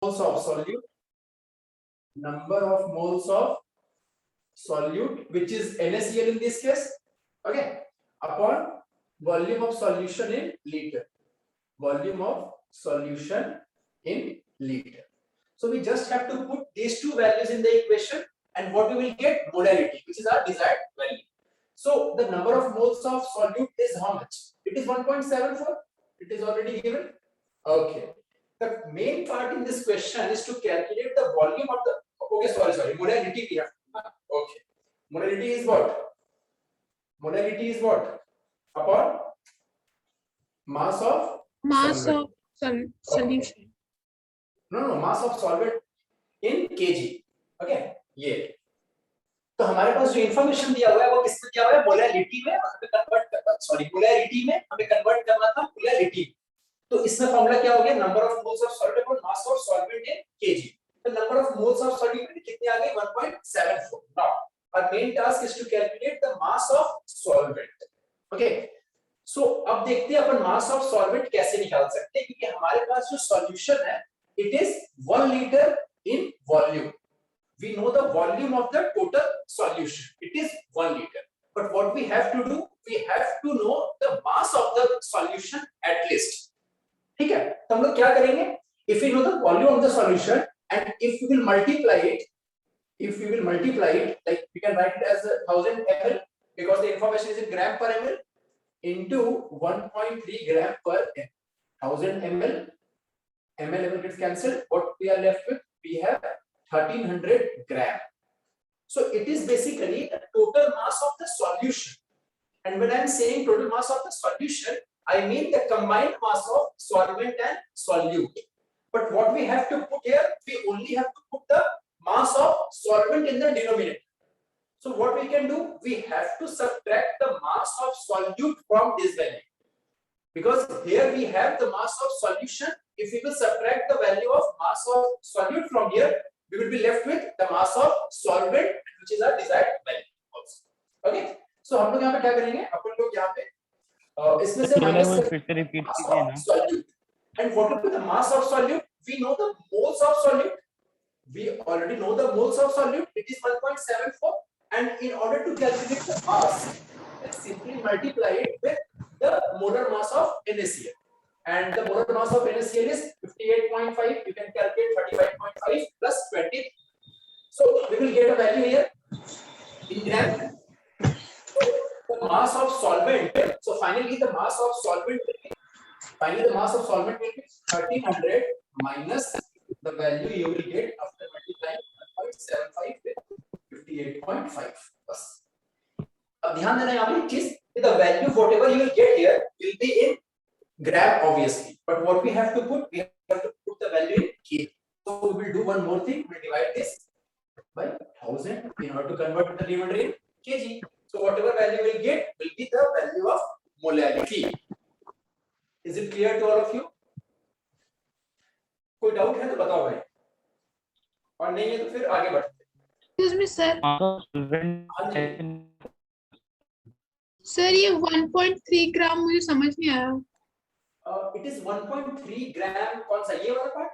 moles of solute, number of moles of solute, which is NaCl in this case, okay, upon volume of solution in liter. Volume of solution in liter. So we just have to put these two values in the equation, and what we will get? Molarity, which is our desired value. So the number of moles of solute is how much? It is 1.74. It is already given. Okay. The main part in this question is to calculate the volume of the. Okay, sorry. Molarity we have. Okay. Molarity is what? Molarity is what? Upon mass of solution. No, mass of solvent in kg. Okay, ये तो हमारे पास जो information दिया हुआ है वो किसमें दिया हुआ है? मोलैरिटी में हमें मोलैरिटी में हमें कन्वर्ट करना था मोलैरिटी। तो इसमें फॉर्मूला क्या हो गया? Number of moles of solvent upon mass of solvent in kg. तो number of moles of solvent कितने आ गए? 1.74। Now our main task is to calculate the mass of solvent. Okay, so अब देखते हैं अपन मास ऑफ सॉल्वेंट कैसे निकाल सकते हैं, क्योंकि हमारे पास जो सॉल्यूशन है it is 1 litre in volume. We know the volume of the total solution. It is 1 liter. But what we have to do, we have to know the mass of the solution at least. ठीक है? तो हम लोग क्या करेंगे? If we know the volume of the solution and if we will multiply it, like we can write it as 1000 ml because the information is in gram per ml into 1.3 gram per ml. 1000 ml, ml gets cancelled. What we are left with? We have 1300 gram. So it is basically the total mass of the solution. And when I am saying total mass of the solution, I mean the combined mass of solvent and solute. But what we have to put here, we only have to put the mass of solvent in the denominator. So what we can do, we have to subtract the mass of solute from this value. Because here we have the mass of solution. If we will subtract the value of mass of solute from here, we will be left with the mass of solvent, which is our desired value also. Okay, so हम लोग यहाँ पे क्या करेंगे? अपन लोग यहाँ पे इसमें से minus solute. And what will be the mass of solute? We know the moles of solute. We already know the moles of solute. It is 1.74. And in order to calculate the mass, let's simply multiply it with the molar mass of NaCl. And the molar mass of NaCl is 58.5. You can calculate 35.5 plus 20. So we will get a value here in gram. So the mass of solvent. So finally the mass of solvent will be 1300 minus the value you will get after multiplying 1.75 with 58.5 plus. अब ध्यान देना यहाँ पे चीज, the value whatever you will get here will be in gram obviously, but what we have to put, we have to put the value in kg. So we will do one more thing, we will divide this by 1000 in order to convert the numerator in kg. So whatever value we will get will be the value of molarity. Is it clear to all of you? कोई doubt है तो बताओ भाई, और नहीं है तो फिर आगे बढ़ते हैं. Excuse me sir. सर ये 1.3 ग्राम मुझे समझ नहीं आया. It is 1.3 gram. कौन सा ये वाला part?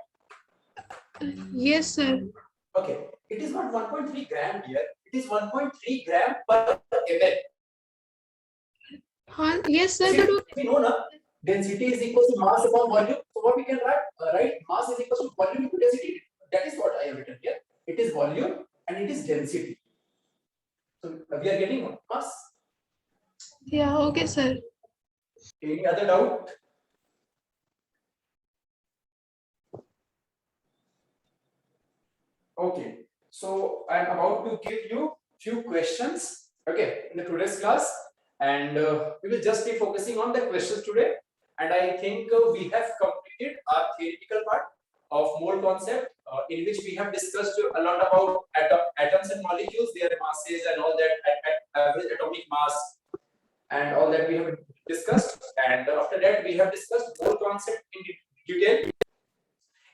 Yes sir. Okay, it is not 1.3 gram here. It is 1.3 gram per ml. हाँ yes sir. We know na density is equal to mass upon volume. So what we can write mass is equal to volume into density. That is what I have written here. It is volume and it is density. So we are getting mass. Yeah, okay sir. Any other doubt? Okay, so I am about to give you few questions, okay, in the today's class, and we will just be focusing on the questions today. And I think we have completed our theoretical part of mole concept, in which we have discussed a lot about atoms and molecules, their masses and all that, average atomic mass, and all that we have discussed. And after that, we have discussed mole concept in detail.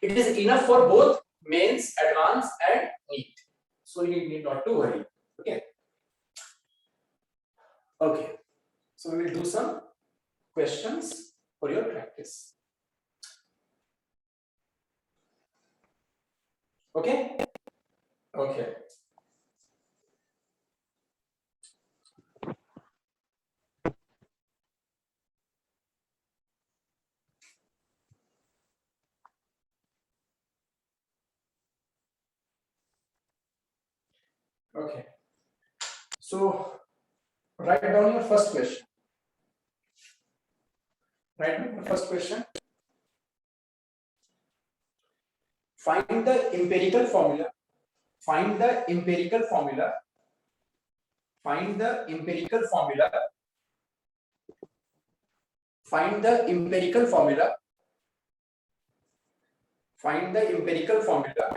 It is enough for both mains, advanced, and NEET. So you need not to worry. Okay. Okay. So we will do some questions for your practice. Okay, okay. Okay, so write down your first question. Write down your first question. Find the empirical formula. Find the empirical formula. Find the empirical formula. Find the empirical formula. Find the empirical formula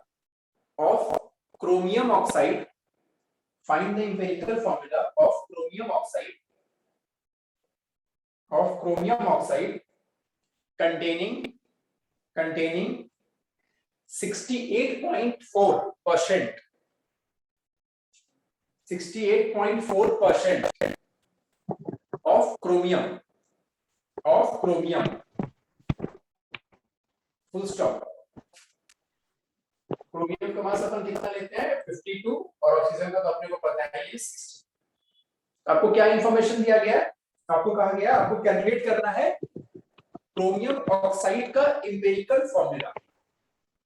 of chromium oxide. Find the empirical formula of chromium oxide. Of chromium oxide containing 68.4%. 68.4% of chromium. Of chromium. Full stop. Chromium का मास अपन कितना लेते हैं 52 और oxygen का तो अपने को पता है ये 60। आपको क्या इंफॉर्मेशन दिया गया है? आपको कहा गया आपको कैलकुलेट करना है क्रोमियम ऑक्साइड का एम्पिरिकल फॉर्मूला।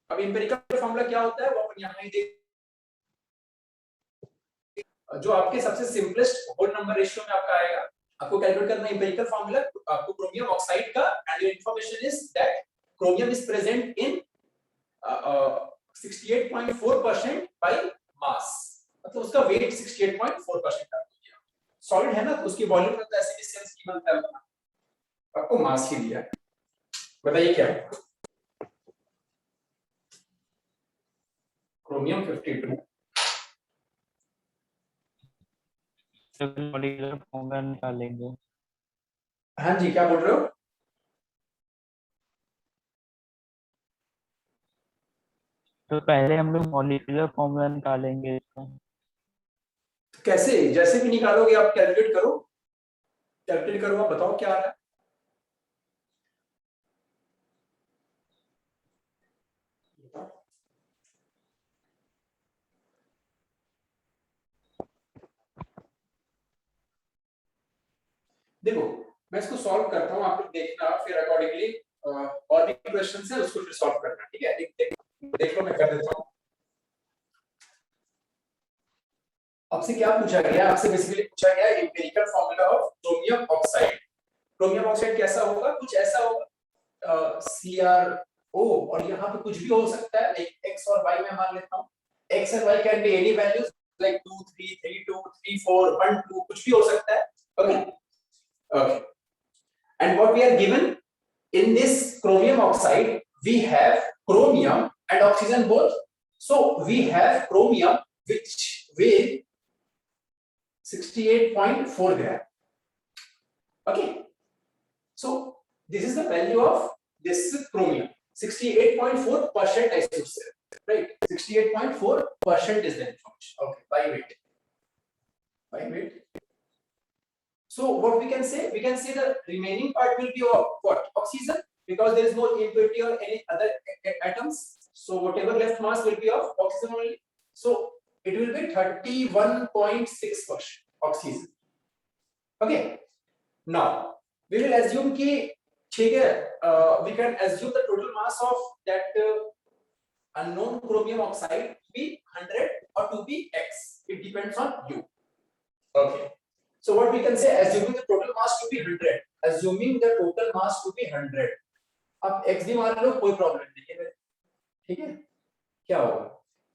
अब एम्पिरिकल फॉर्मूला क्या होता है वो अपन यहां ही देख, जो आपके सबसे सिंपलेस्ट होल नंबर रेशियो में आपका आएगा। आपको कैलकुलेट करना है एम्पिरिकल फॉर्मूला आपको क्रोमियम ऑक्साइड का, and your information is that chromium is present in 68.4% by mass, मतलब उसका वेट 68.4% का दिया। सॉलिड है ना तो उसकी वॉल्यूम का तो ऐसे भी सेंस की बनता है उतना, आपको मास ही दिया है। बताइए क्या है क्रोमियम 52। मॉलिक्यूलर फॉर्मूला निकालेंगे। हाँ जी, क्या बोल रहे हो? तो पहले हम लोग मॉलिक्यूलर फॉर्मूला निकालेंगे इसका। तो कैसे? जैसे भी निकालोगे आप कैलकुलेट करो, कैलकुलेट करो, आप बताओ क्या आ रहा है। देखो मैं इसको सॉल्व करता हूँ, आप लोग देखना, फिर अकॉर्डिंगली और भी क्वेश्चंस है उसको फिर सॉल्व करना, ठीक है? देख लो मैं कर देता हूँ। आपसे क्या पूछा गया? आपसे बेसिकली पूछा गया empirical formula of chromium oxide. Chromium oxide कैसा होगा? कुछ ऐसा होगा CrO, और यहाँ पे कुछ भी हो सकता है, लाइक x और y में मान लेता हूँ। x and y can be any values like 2 3 3 2 3 4 1 2, कुछ भी हो सकता है। Okay okay, and what we are given in this chromium oxide, we have chromium and oxygen both, so we have chromium which weighs 68.4 gram. Okay, so this is the value of this chromium, 68.4% I should say, right? 68.4% is the information. Okay, by weight. So what we can say? We can say the remaining part will be of what? Oxygen, because there is no impurity or any other atoms. So whatever left mass will be of oxygen only. So it will be 31.6% oxygen. Okay. Now we will assume कि ठीक है, we can assume the total mass of that unknown chromium oxide to be 100 or to be x. It depends on you. Okay. So what we can say, assuming the total mass to be 100, assuming the total mass to be 100, अब x भी मान लो, कोई problem नहीं है, ठीक है? क्या होगा?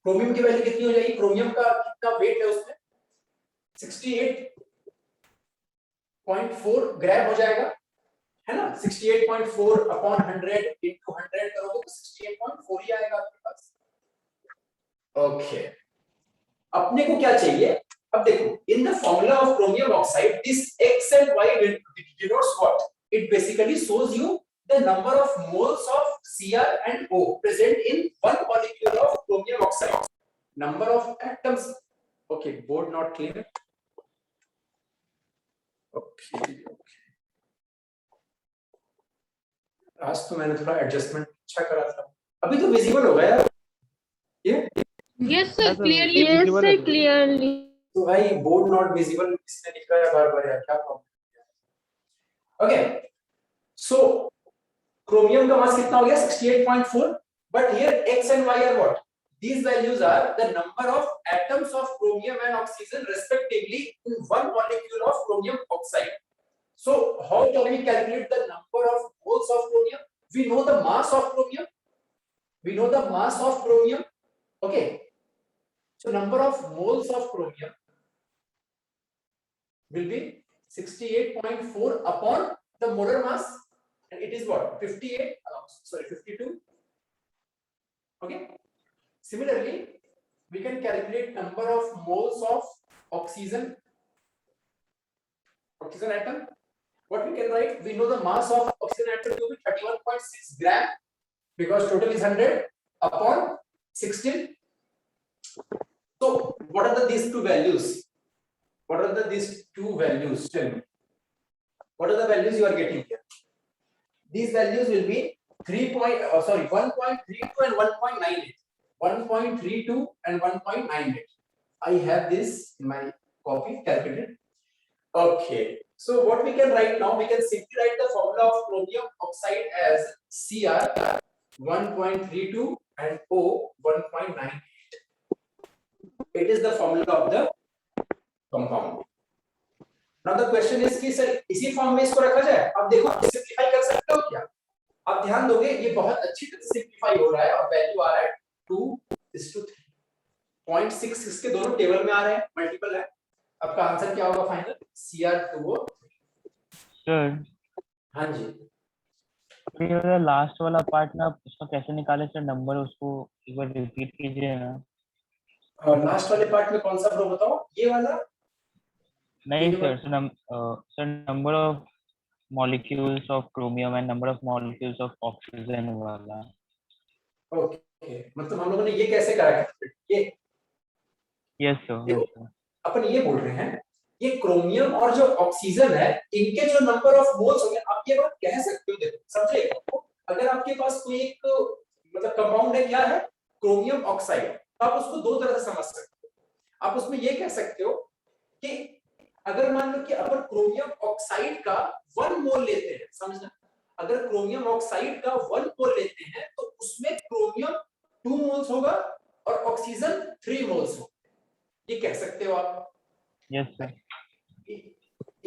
क्रोमियम की वैल्यू कितनी हो जाएगी? क्रोमियम का कितना वेट है उसमें? 68.4 ग्राम हो जाएगा, है ना? 68.4 अपॉन 100 into 100 करोगे तो 68.4 ही आएगा आपके पास। ओके, अपने को क्या चाहिए? अब देखो, in the formula of chromium oxide, this x and y denotes what? It basically shows you the number of moles of Cr and O present in one molecule of chromium oxide. Number of atoms. Okay, board not clear. Okay. आज तो मैंने थोड़ा adjustment अच्छा करा था, अभी तो visible हो गया ये। Yes, sir. Clearly. Yes, sir, clearly. तो भाई बोर्ड नॉट विजिबल इसने लिखा है बार-बार यार, क्या प्रॉब्लम? ओके, सो क्रोमियम का मास कितना हो गया 68.4, but here x and y are what? These values are the number of atoms of chromium and oxygen respectively in one molecule of chromium oxide. So how can we calculate the number of moles of chromium? We know the mass of chromium. We know the mass of chromium. Okay. So number of moles of chromium will be 68.4 upon the molar mass, and it is what? 52. Okay. Similarly, we can calculate number of moles of oxygen atom. What we can write? We know the mass of oxygen atom to be 31.6 gram because total is 100 upon 16. So what are these two values? What are these two values? Tell me. What are the values you are getting here? These values will be 1.32 and 1.98. 1.32 and 1.98. I have this in my copy calculated. Okay. So what we can write now? We can simply write the formula of chromium oxide as Cr 1.32 and O 1.98. It is the formula of the compound. Now the question is कि sir इसी form में इसको रखा जाए? अब देखो simplify कर सकते हो क्या? आप ध्यान दोगे ये बहुत अच्छी तरह से सिंपलीफाई हो रहा है और वैल्यू आ रहा है 2:3. 0.66 के दोनों टेबल में आ रहे हैं, मल्टीपल है. आपका आंसर क्या होगा फाइनल? Cr2O. सर हाँ जी. फिर लास्ट वाला पार्ट ना उसका कैसे निकाले सर नंबर, उसको एक बार रिपीट कीजिए ना. और लास्ट वाले पार्ट में कौन सा ब्रो बताओ? ये वाला? नहीं sir number of molecules of chromium and number of molecules of oxygen वाला. ओके, मतलब हम लोगों ने ये कैसे करा है? ये यस सर. अपन ये बोल रहे हैं ये क्रोमियम और जो ऑक्सीजन है इनके जो नंबर ऑफ मोल्स होंगे, आप ये बात कह सकते हो. देखो समझिए, अगर आपके पास कोई एक मतलब कंपाउंड है, क्या है? क्रोमियम ऑक्साइड, तो आप उसको दो तरह से समझ सकते हो. आप उसमें ये कह सकते हो कि अगर मान लो कि अपन क्रोमियम ऑक्साइड का 1 मोल लेते हैं, समझना, अगर क्रोमियम ऑक्साइड का 1 मोल लेते हैं तो उसमें क्रोमियम 2 मोल्स होगा और ऑक्सीजन 3 मोल्स होगा. ये कह सकते हो आप. Yes sir.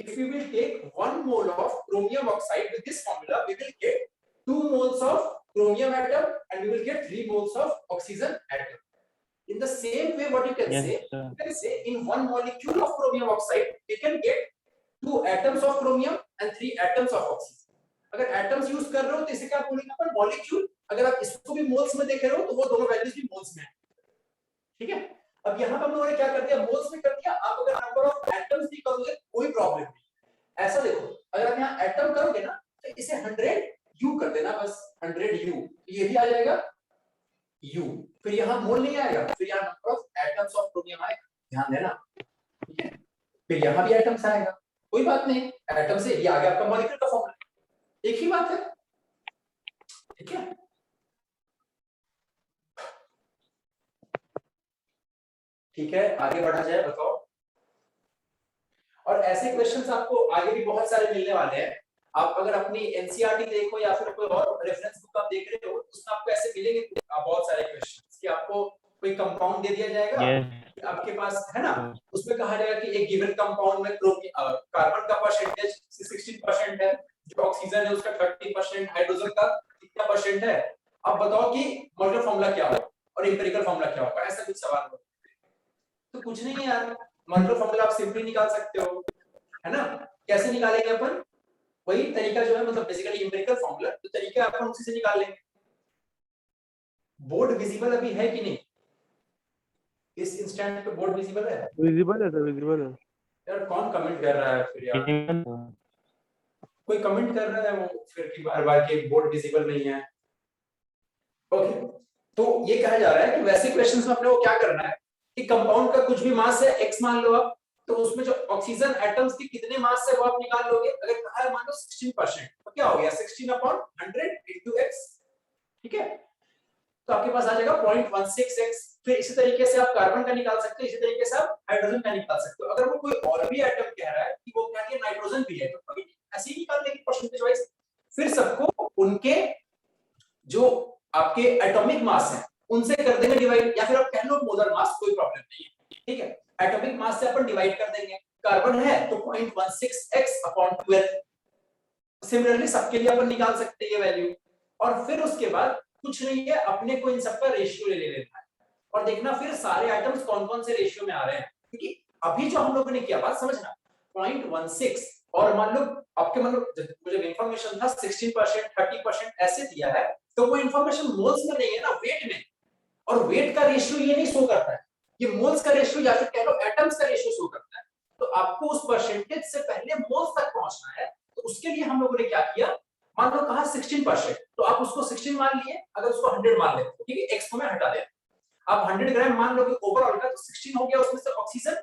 If we will take 1 mole of chromium oxide with this formula, we will get 2 moles of chromium atom and we will get 3 moles of oxygen atom. In the same way, what you can Yes, say, sir. you can say in 1 molecule of chromium oxide, we can get 2 atoms of chromium and 3 atoms of oxygen. अगर atoms use कर रहे हो तो इसे क्या बोलेंगे अपन? Molecule. अगर आप इसको भी मोल्स में देख रहे हो तो वो दोनों वैल्यूज भी मोल्स में है. ठीक है. अब यहाँ पर हम लोगों ने क्या कर दिया? मोल्स में कर दिया. आप अगर नंबर ऑफ एटम्स भी करोगे कोई प्रॉब्लम नहीं. ऐसा देखो, अगर आप यहाँ एटम करोगे ना तो इसे 100 U कर देना, बस 100 U. ये भी आ जाएगा U. फिर यहाँ मोल नहीं आएगा, फिर यहाँ number of atoms of chromium आएगा. ध्यान देना. ठीक है. फिर यहाँ भी एटम्स आएगा, कोई बात नहीं. एटम से ये आ गया आपका मॉलिक्यूल का फॉर्मूला. एक ही बात है. ठीक है. ठीक है, आगे बढ़ा जाए. बताओ. और ऐसे क्वेश्चंस आपको आगे भी बहुत सारे मिलने वाले हैं. आप अगर अपनी एनसीईआरटी देखो या फिर कोई और रेफरेंस बुक आप देख रहे हो, उसमें आपको ऐसे मिलेंगे बहुत सारे क्वेश्चंस कि आपको कोई कंपाउंड दे दिया जाएगा. Yes. आपके पास है ना, उसमें कहा जाएगा कि एक गिवन कंपाउंड में कार्बन का परसेंटेज 16% है, जो ऑक्सीजन है उसका 30%, हाइड्रोजन का कितना परसेंट है. अब बताओ कि मॉलिक्यूलर फार्मूला क्या होगा और एम्पिरिकल फार्मूला क्या होगा. ऐसा कुछ सवाल होगा तो कुछ नहीं है यार. मॉलिक्यूलर फार्मूला आप सिंपली निकाल सकते हो, है ना. कैसे निकालेंगे अपन? वही तरीका जो है, मतलब बेसिकली एम्पिरिकल फार्मूला, तो तरीका अपन उसी से निकाल लेंगे. बोर्ड विजिबल अभी है कि नहीं? इस इंस्टेंट पे बोर्ड विजिबल है? विजिबल है सर, विजिबल है. यार कौन कमेंट कर रहा है फिर यार? कोई कमेंट कर रहा है वो फिर की बार-बार कि बोर्ड विजिबल नहीं है. ओके, तो ये कहा जा रहा है कि वैसे क्वेश्चंस में अपने को क्या करना है कि कंपाउंड का कुछ भी मास है x मान लो आप, तो उसमें जो ऑक्सीजन एटम्स की कितने मास है वो आप निकाल लोगे. अगर कहा है मान लो 16%, तो क्या हो गया 16/100 into x. ठीक है. तो आपके पास आ जाएगा 0.16x। फिर इसी तरीके से आप कार्बन का निकाल सकते हो, इसी तरीके से आप हाइड्रोजन का निकाल सकते हो। अगर वो कोई और भी एटम कह रहा है कि वो क्या कि नाइट्रोजन भी है, तो ऐसे ही निकाल लेंगे परसेंटेज वाइज। फिर सबको उनके जो आपके एटॉमिक मास है उनसे कर देंगे डिवाइड, या फिर आप कह लो मोलर मास, कोई प्रॉब्लम नहीं है, ठीक है। एटॉमिक मास से अपन डिवाइड कर देंगे, कार्बन है तो 0.16x अपॉन 12। सिमिलरली सबके लिए अपन निकाल सकते हैं ये वैल्यू। और फिर उसके बाद कुछ नहीं है, अपने को इन सबका रेशियो ले लेना है और देखना फिर सारे आइटम्स कौन कौन से रेशियो में आ रहे हैं। क्योंकि अभी जो हम लोगों ने किया, बात समझना, 0.16 और मान लो आपके मुझे इंफॉर्मेशन था 16%, 30% ऐसे दिया है, तो वो इंफॉर्मेशन मोल्स में नहीं है ना, वेट में। और वेट का रेशियो ये नहीं शो करता है, ये मोल्स का रेशियो या फिर कह लो एटम्स का रेशियो शो करता है। तो आपको उस परसेंटेज से पहले मोल्स तक पहुंचना है, तो उसके लिए हम लोगों ने क्या किया, मान लो कहा 16%, तो आप उसको 16 मान लिए, अगर उसको 100 मान लेते हो, ठीक है, x को मैं हटा दें, आप 100 ग्राम मान लोगे ओवरऑल का, तो 16 हो गया उसमें से ऑक्सीजन,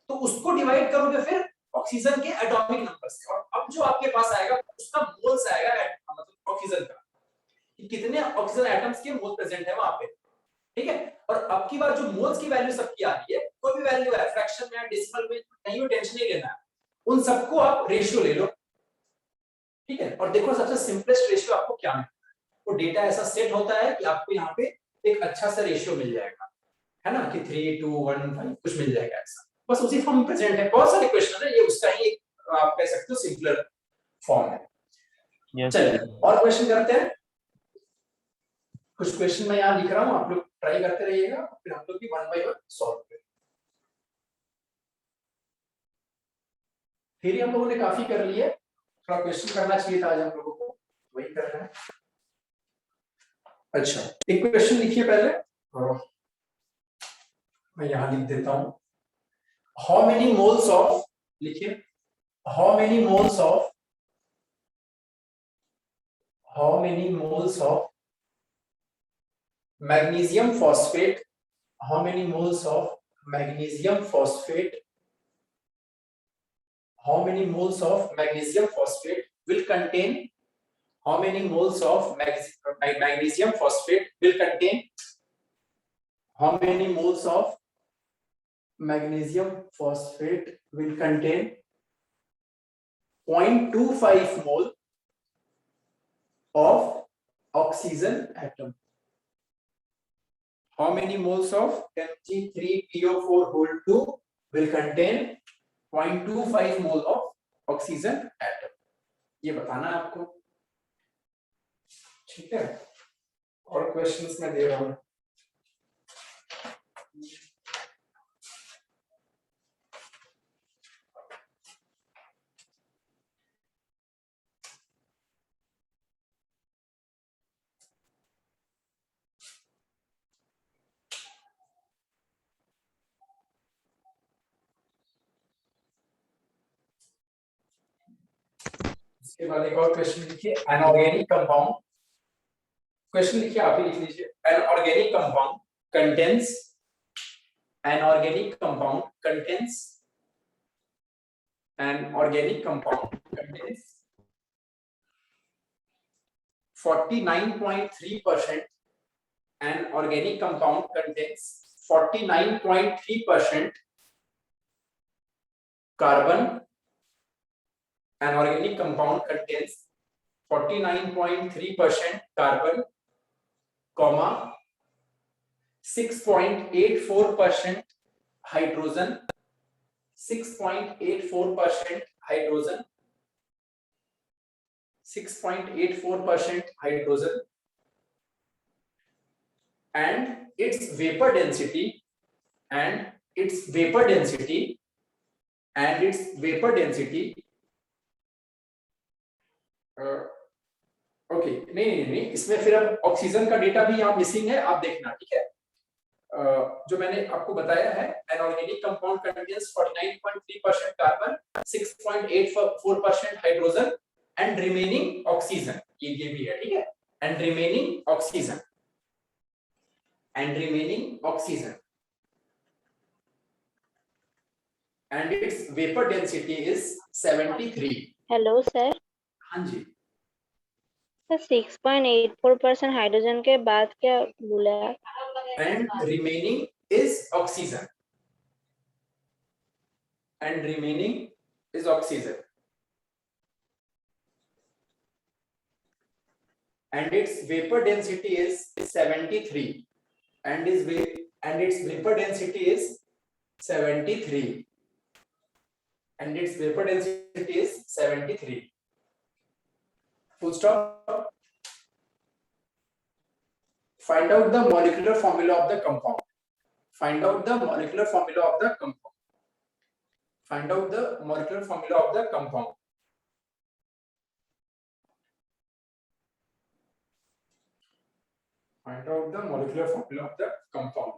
तो उसको डिवाइड करोगे फिर ऑक्सीजन के एटॉमिक नंबर से, और अब जो आपके पास आएगा उसका मोल्स आएगा, मतलब ऑक्सीजन का, कि कितने ऑक्सीजन एटम्स के मोल प्रेजेंट है वहां पे, ठीक है। और अब की बार जो मोल्स की वैल्यू सबकी आ रही है, कोई भी वैल्यू है, फ्रैक्शन में, डेसिमल में, नहीं, टेंशन नहीं लेना है, उन सबको आप रेशियो ले लो, ठीक है। और देखो सबसे सिंपलेस्ट रेशियो आपको क्या मिलता है, वो डेटा ऐसा सेट होता है कि आपको यहाँ पे एक अच्छा सा रेशियो मिल जाएगा, है ना, कि 3:1:5 कुछ मिल जाएगा ऐसा, बस उसी फॉर्म में प्रेजेंट है। बहुत सारे क्वेश्चन है, ये उसका ही एक आप कह सकते हो सिंपलर फॉर्म है। Yes. चलिए और क्वेश्चन करते हैं। कुछ क्वेश्चन मैं यहाँ लिख रहा हूँ, आप लोग ट्राई करते रहिएगा, फिर हम लोग भी 1 by 1 सॉल्व करेंगे। फिर हम लोगों ने काफी कर लिया, थोड़ा क्वेश्चन करना चाहिए था आज हम लोगों को, वही कर रहे हैं। अच्छा, एक क्वेश्चन लिखिए पहले, मैं यहाँ लिख देता हूँ। हाउ मेनी मोल्स ऑफ, लिखिए, how many moles of, how many moles of magnesium phosphate, how many moles of magnesium phosphate, how many moles of magnesium phosphate will contain, how many moles of magnesium phosphate will contain, how many moles of magnesium phosphate will contain 0.25 mole of oxygen atom. How many moles of Mg3PO4 whole 2 will contain 0.25 mole of oxygen atom? ये बताना है आपको, ठीक है। और questions मैं दे रहा हूं। इसके बाद एक और क्वेश्चन लिखिए, अनऑर्गेनिक कंपाउंड, क्वेश्चन लिखिए, आप ही लिख लीजिए। Unorganic compound contains, unorganic compound contains, unorganic compound contains 49.3%, unorganic compound contains 49.3% carbon, unorganic compound contains 49.3% carbon, comma 6.84% hydrogen, 6.84% hydrogen, 6.84% hydrogen, and its vapor density, and its vapor density, and its vapor density okay, नहीं, इसमें फिर अब oxygen का data भी यहाँ missing है, आप देखना, ठीक है। जो मैंने आपको बताया है, unorganic compound contains 49.3% carbon, 6.84% hydrogen and remaining oxygen, ये भी है, ठीक है, and remaining oxygen, and remaining oxygen, and it's vapour density is 73। Hello sir, हाँ जी, 6.84% हाइड्रोजन के बाद क्या बोला? and remaining is oxygen. And remaining is oxygen. And its vapor density is 73. And its vapor density is 73. And its vapor density is 73. Full stop. Find out the molecular formula of the compound. Find out the molecular formula of the compound. Find out the molecular formula of the compound. Find out the molecular formula of the compound.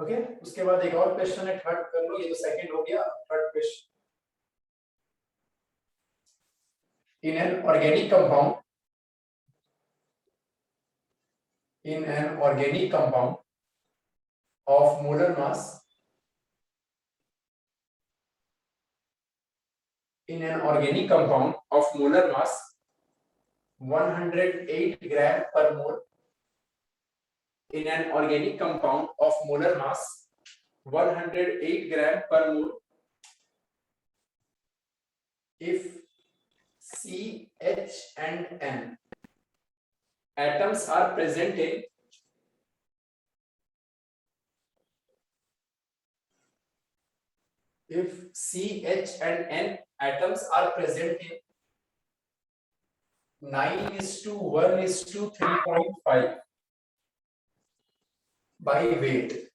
Okay उसके बाद एक और question है, third कर लो, ये तो second हो गया, third question. In an organic compound, of molar mass, in an organic compound of molar mass 108 gram per mole, in an organic compound of molar mass 108 gram per mole, if C, H and N atoms are present in if C, H and N atoms are present in 9:1:3.5 by weight,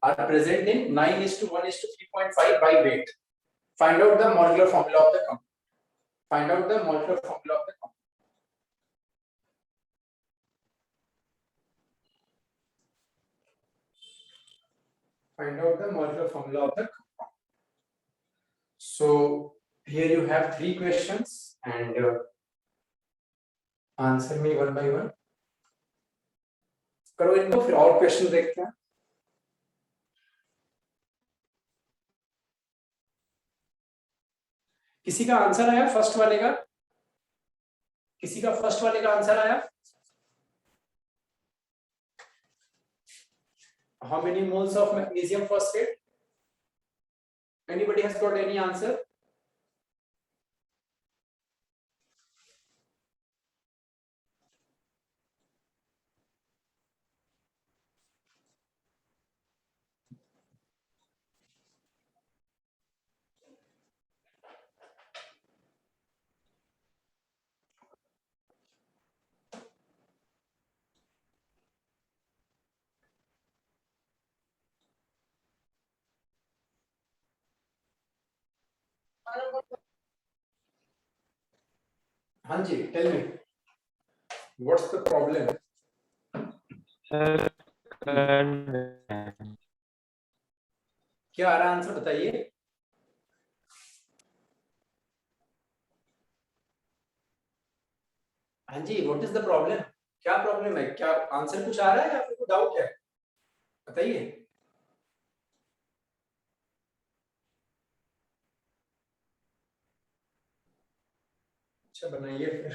are present in 9:1:3.5 by weight. Find out the molecular formula of the compound. Find out the molecular formula of the compound. Find out the molecular formula of the compound. So here you have three questions and answer me one by one. करो इनको, फिर और question देखते हैं. किसी का answer आया first वाले का? किसी का फर्स्ट वाले का आंसर आया? How many moles of magnesium phosphate? Anybody has got any answer? हाँ जी, tell me. What's the problem? Sir, क्या आ रहा आंसर बताइए. हाँ जी, व्हाट इज द प्रॉब्लम? क्या प्रॉब्लम है? क्या आंसर कुछ आ रहा है या फिर कोई डाउट है? बताइए. अच्छा बनाइए फिर.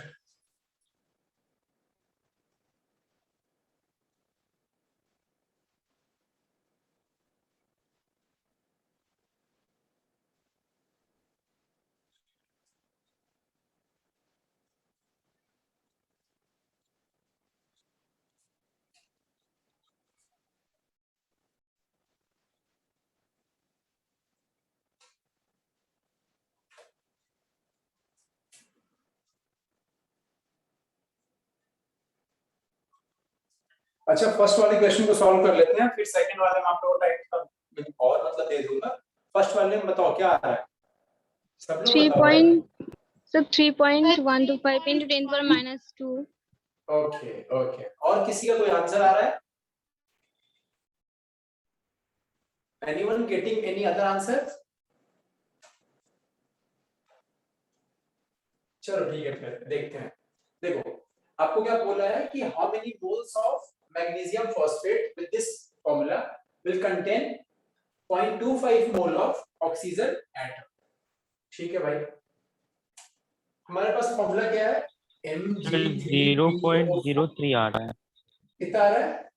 अच्छा फर्स्ट वाले क्वेश्चन को सॉल्व कर लेते हैं, फिर सेकंड वाले में आपको टाइप का और मतलब दे दूंगा. फर्स्ट वाले में बताओ क्या आ रहा है? सब लोग बताओ. 3.125 into 10 power minus 2. Okay okay, और किसी का कोई आंसर आ रहा है? Anyone getting any other answer? चलो ठीक है, फिर देखते हैं. देखो आपको क्या बोला है कि how many moles of magnesium phosphate with this formula will contain 0.25 mole of oxygen atom. ठीक है भाई, हमारे पास फॉर्मूला क्या है, सर 0.03 आ रहा है कितना आ रहा है?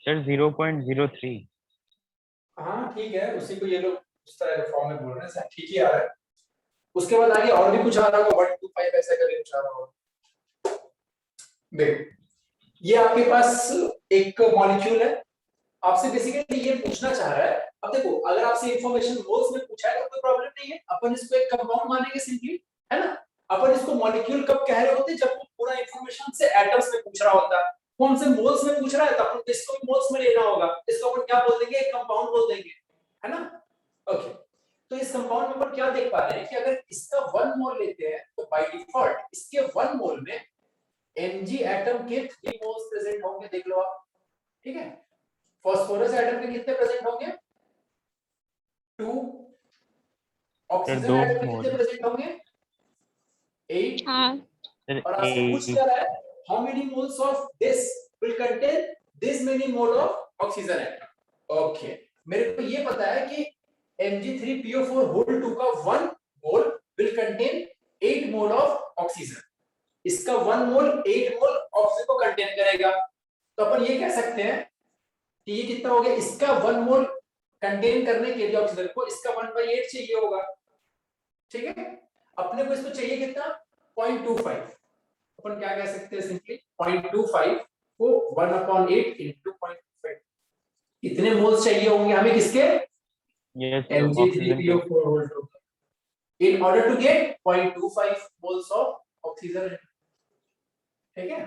सर 0.03। हाँ ठीक है, उसी को ये लोग उस तरह के फॉर्म में बोल रहे हैं सर, ठीक ही आ रहा है। उसके बाद आगे और भी कुछ आ रहा होगा, 125 ऐसा करके कुछ आ रहा होगा। देखो ये आपके पास एक मॉलिक्यूल है, आपसे बेसिकली ये पूछना चाह रहा है। अब देखो अगर आपसे इंफॉर्मेशन मोल्स में पूछा है तो कोई प्रॉब्लम नहीं है, अपन इसको एक कंपाउंड मानेंगे सिंपली, है ना। अपन इसको मॉलिक्यूल कब कह रहे होते हैं, जब वो पूरा इंफॉर्मेशन से एटम्स में पूछ रहा होता है। वो हमसे मोल्स में पूछ रहा है तो अपन को इसको भी मोल्स में लेना होगा, इसको अपन क्या बोल देंगे, एक कंपाउंड बोल देंगे, है ना। ओके, तो इस कंपाउंड में अपन क्या देख पा रहे हैं कि अगर इसका 1 मोल लेते हैं तो बाय डिफॉल्ट इसके 1 मोल में Mg एटम के 3 मोल्स प्रेजेंट होंगे, देख लो आप, ठीक है। फास्फोरस एटम के कितने प्रेजेंट होंगे, 2। सर ऑक्सीजन 2 एटम के कितने मोल। प्रेजेंट होंगे, 8। हाँ सर और आपसे पूछ क्या 8। रहा है, how many moles of this will contain this many mole of oxygen atom. Okay, मेरे को ये पता है कि Mg3PO4 होल 2 का 1 mole will contain 8 mole of oxygen. इसका 1 मोल 8 मोल ऑक्सीजन को कंटेन करेगा। तो अपन ये कह सकते हैं कि ये कितना हो गया, इसका 1 मोल कंटेन करने के लिए ऑक्सीजन को इसका 1/8 चाहिए होगा, ठीक है। अपने को इसको चाहिए कितना, 0.25। अपन क्या कह सकते हैं सिंपली, 0.25 को 1/8 into 0.25, इतने मोल्स चाहिए होंगे हमें किसके, यस ऑक्सीजन के। Mg3PO4 whole 2 in order to get 0.25 moles of oxygen, ठीक है।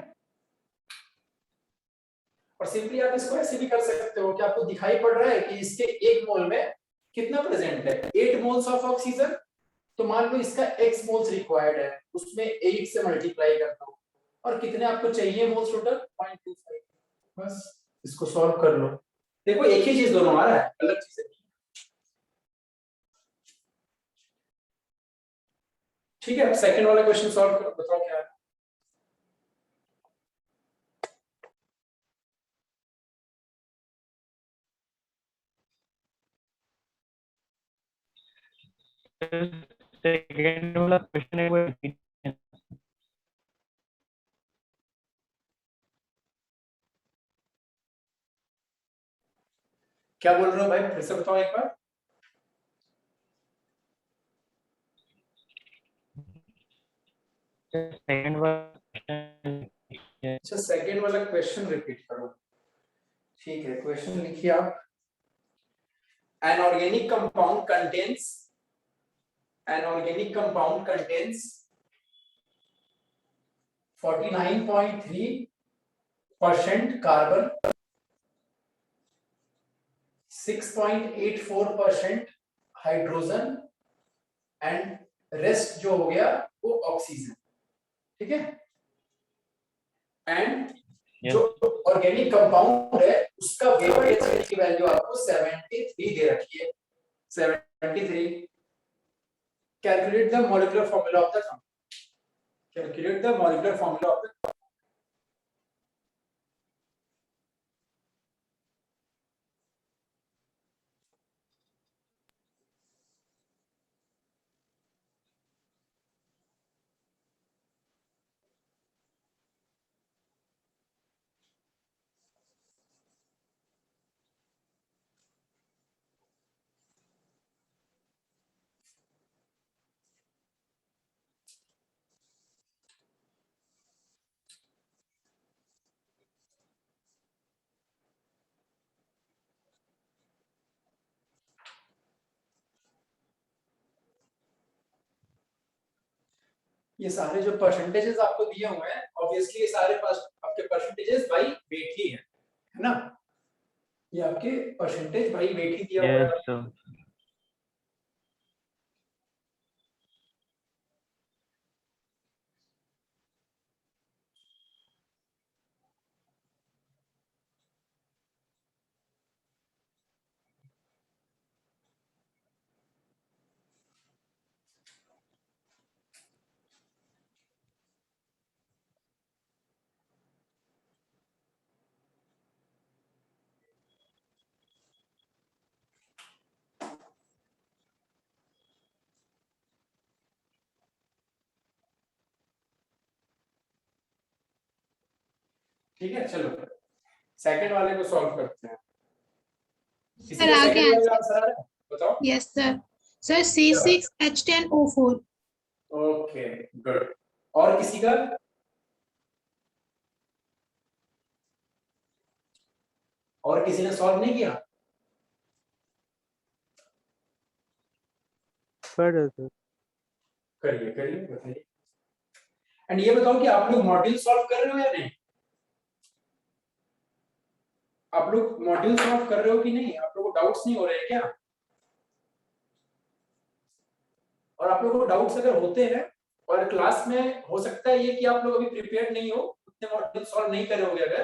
और सिंपली आप इसको ऐसे भी कर सकते हो कि आपको दिखाई पड़ रहा है कि इसके 1 मोल में कितना प्रेजेंट है, 8 मोल्स ऑफ ऑक्सीजन। तो मान लो इसका x मोल्स रिक्वायर्ड है, उसमें 8 से मल्टीप्लाई कर दो, और कितने आपको चाहिए मोल्स टोटल, 0.25। बस इसको सॉल्व कर लो, देखो एक ही चीज दोनों आ रहा है, अलग चीज है। ठीक है, सेकंड वाला क्वेश्चन सॉल्व करो, बताओ क्या है। सेकंड वाला क्वेश्चन है वो repeat है। क्या बोल रहे हो भाई, फिर से बताओ एक बार। सेकंड वाला क्वेश्चन अच्छा, सेकंड वाला क्वेश्चन रिपीट करो, ठीक है। क्वेश्चन लिखिए आप, an organic compound contains an organic compound contains 49.3% carbon, 6.84% hydrogen and rest जो हो गया वो ऑक्सीजन, ठीक है। एंड यस जो ऑर्गेनिक कंपाउंड है उसका वेट की वैल्यू आपको 73 दे रखी है, 73। Calculate the molecular formula of the compound, calculate the molecular formula of the, ये सारे जो परसेंटेजेस आपको दिए हुए हैं ऑब्वियसली ये सारे आपके परसेंटेजेस बाई वेट ही है ना। ये आपके परसेंटेज बाई वेट ही दिया हुआ है। यस ठीक है, चलो सेकंड वाले को सॉल्व करते हैं। किसी सर का आगे सेकंड वाले आंसर। का आंसर आ रहा है? बताओ। Yes sir. Sir C6H10O4। Okay good. और किसी का? और किसी ने सॉल्व नहीं किया? करिए करिए, बताइए। एंड ये बताओ कि आप लोग मॉड्यूल सॉल्व कर रहे हो या नहीं? आप लोग मॉड्यूल सॉल्व कर रहे हो कि नहीं? आप लोगों को डाउट्स नहीं हो रहे हैं क्या? और आप लोगों को डाउट्स अगर होते हैं और क्लास में हो सकता है ये कि आप लोग अभी प्रिपेयर्ड नहीं हो, उतने मॉड्यूल सॉल्व नहीं करे होगे अगर,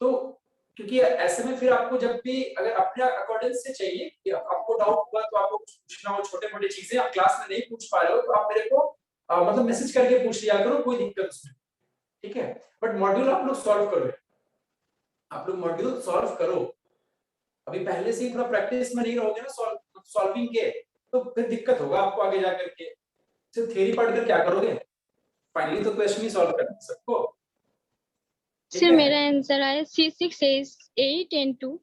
तो क्योंकि ऐसे में फिर आपको जब भी अगर अपने अकॉर्डिंग से चाहिए कि आपको डाउट हुआ तो आपको कुछ पूछना हो, छोटे मोटे चीजें आप क्लास में नहीं पूछ पा रहे हो तो आप मेरे को मतलब मैसेज करके पूछ लिया करो, कोई दिक्कत उसमें, ठीक है। बट मॉड्यूल आप लोग सॉल्व करो, आप लोग मॉड्यूल सॉल्व करो। अभी पहले से ही थोड़ा प्रैक्टिस में नहीं रहोगे ना सॉल्विंग के, तो फिर दिक्कत होगा आपको आगे जाकर के। सिर्फ थ्योरी पढ़कर क्या करोगे? फाइनली तो क्वेश्चन ही सॉल्व करना है सबको, ठीक सर है। मेरा आंसर आया C6H8N2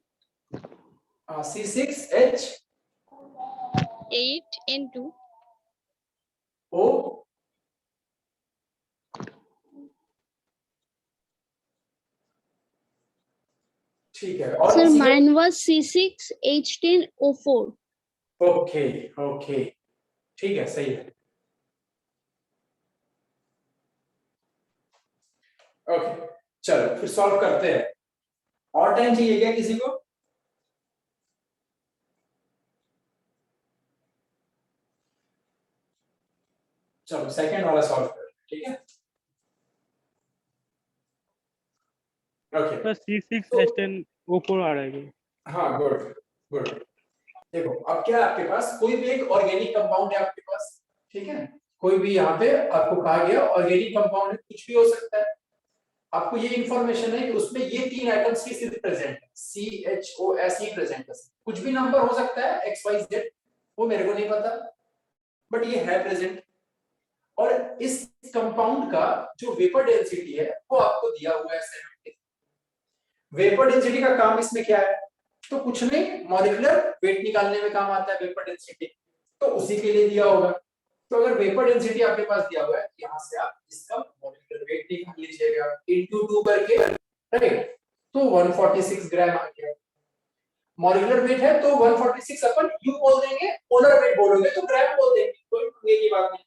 8N2 O ठीक है। और सर किसी mine was C6H10O4 okay okay ठीक है, सही है। ओके चलो फिर सॉल्व करते हैं। और टाइम चाहिए क्या किसी को? चलो सेकंड वाला सॉल्व कर, ठीक है। ओके सर C6H10O4 आ रहा है। हाँ गुड गुड। देखो अब क्या है आपके पास, कोई भी एक ऑर्गेनिक कंपाउंड है आपके पास, ठीक है। कोई भी यहाँ पे आपको कहा गया ऑर्गेनिक कंपाउंड है, कुछ भी हो सकता है। आपको ये इंफॉर्मेशन है कि उसमें ये तीन आइटम्स ही सिर्फ प्रेजेंट है, CHOS ही प्रेजेंट है। कुछ भी नंबर हो सकता है XYZ, वो मेरे को नहीं पता, बट ये है प्रेजेंट। और इस कंपाउंड का जो वेपर डेंसिटी है वो आपको दिया हुआ है 70। वेपर डेंसिटी का काम इसमें क्या है? तो कुछ नहीं, मॉलिक्यूलर वेट निकालने में काम आता है वेपर डेंसिटी, तो उसी के लिए दिया होगा। तो अगर वेपर डेंसिटी आपके पास दिया हुआ है, यहाँ से आप इसका मॉलिक्यूलर वेट निकाल लीजिएगा इनटू 2 करके, राइट। तो 146 ग्राम आ गया। मॉलिक्यूलर वेट है तो 146 अपन यू बोल देंगे, मोलर वेट बोलोगे तो ग्राम बोल देंगे, कोई ये की बात नहीं,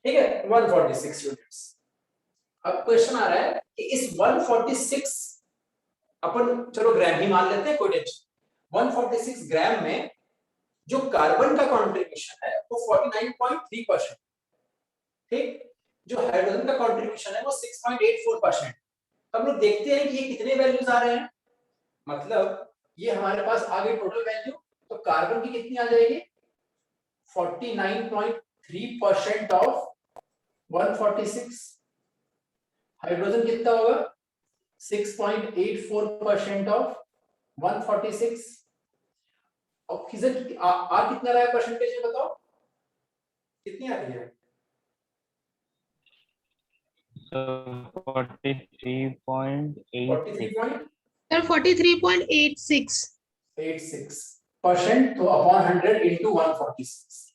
ठीक है। 146 यूनिट्स। अब क्वेश्चन आ रहा है कि इस 146 अपन चलो ग्राम ही मान लेते हैं, कोई टेंशन। 146 ग्राम में जो कार्बन का कंट्रीब्यूशन है वो 49.3%, ठीक। जो हाइड्रोजन का कंट्रीब्यूशन है वो 6.84%। हम लोग देखते हैं कि ये कितने वैल्यूज आ रहे हैं। मतलब ये हमारे पास आ गई टोटल वैल्यू, तो कार्बन की कितनी आ जाएगी? 49.3% ऑफ 146। हाइड्रोजन कितना होगा? 6.84% ऑफ 146। ऑक्सीजन कितना रहा है परसेंटेज में, बताओ कितनी आ रही है? So 43.86. सर 43.86। 86% तो अपॉन 100 इंटू 146।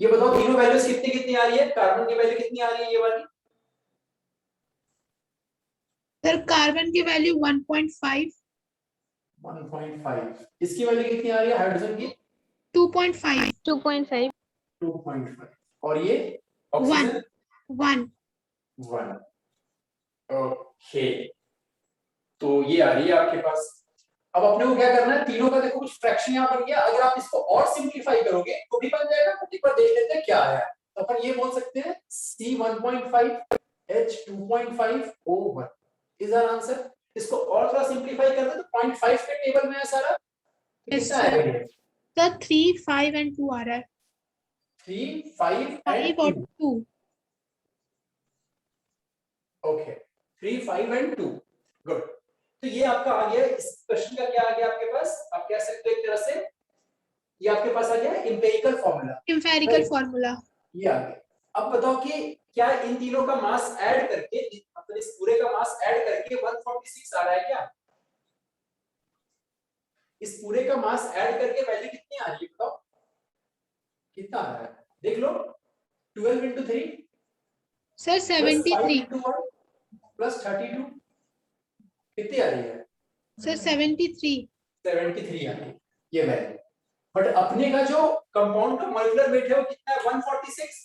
ये बताओ तीनों वैल्यूज कितनी कितनी आ रही है? कार्बन की वैल्यू कितनी आ रही है ये वाली? सर कार्बन की वैल्यू 1.5। 1.5। इसकी वैल्यू कितनी आ रही है हाइड्रोजन की? 2.5। 2.5 2.5। और ये 1 ऑक्सीजन 1। 1। ओके तो ये आ रही है आपके पास। अब अपने को क्या करना है, तीनों का देखो कुछ फ्रैक्शन यहाँ बन गया, अगर आप इसको और सिंपलीफाई करोगे तो भी बन जाएगा। तो एक बार देख लेते हैं क्या आया है। तो अपन ये बोल सकते हैं C1.5 H2.5 O1 is our answer. इसको और थोड़ा सिंपलीफाई कर दे तो 0.5 के टेबल में है सारा, तो Yes, कितना sir. आएगा ये? सर 3, 5 and 2 आ रहा है। 3, 5 and 5 और 2। 2। Okay 3, 5 and 2 good. तो ये आपका आ गया। इस क्वेश्चन का क्या आ गया आपके पास? आप कह सकते हो एक तरह से ये आपके पास आ गया एम्पिरिकल फॉर्मूला, एम्पिरिकल फॉर्मूला। ये आ गया। अब बताओ कि क्या इन तीनों का मास ऐड करके, मतलब इस पूरे का मास ऐड करके 146 आ रहा है क्या? इस पूरे का मास ऐड करके वैल्यू कितनी आ रही है बताओ, कितना आ रहा है देख लो। 12 into 3 sir plus 5 73 into 1 plus 32 कितनी आ रही है? सर 73 73 आ रही है ये वैल्यू। बट अपने का जो कंपाउंड का मॉलिक्यूलर वेट है वो कितना है? 146।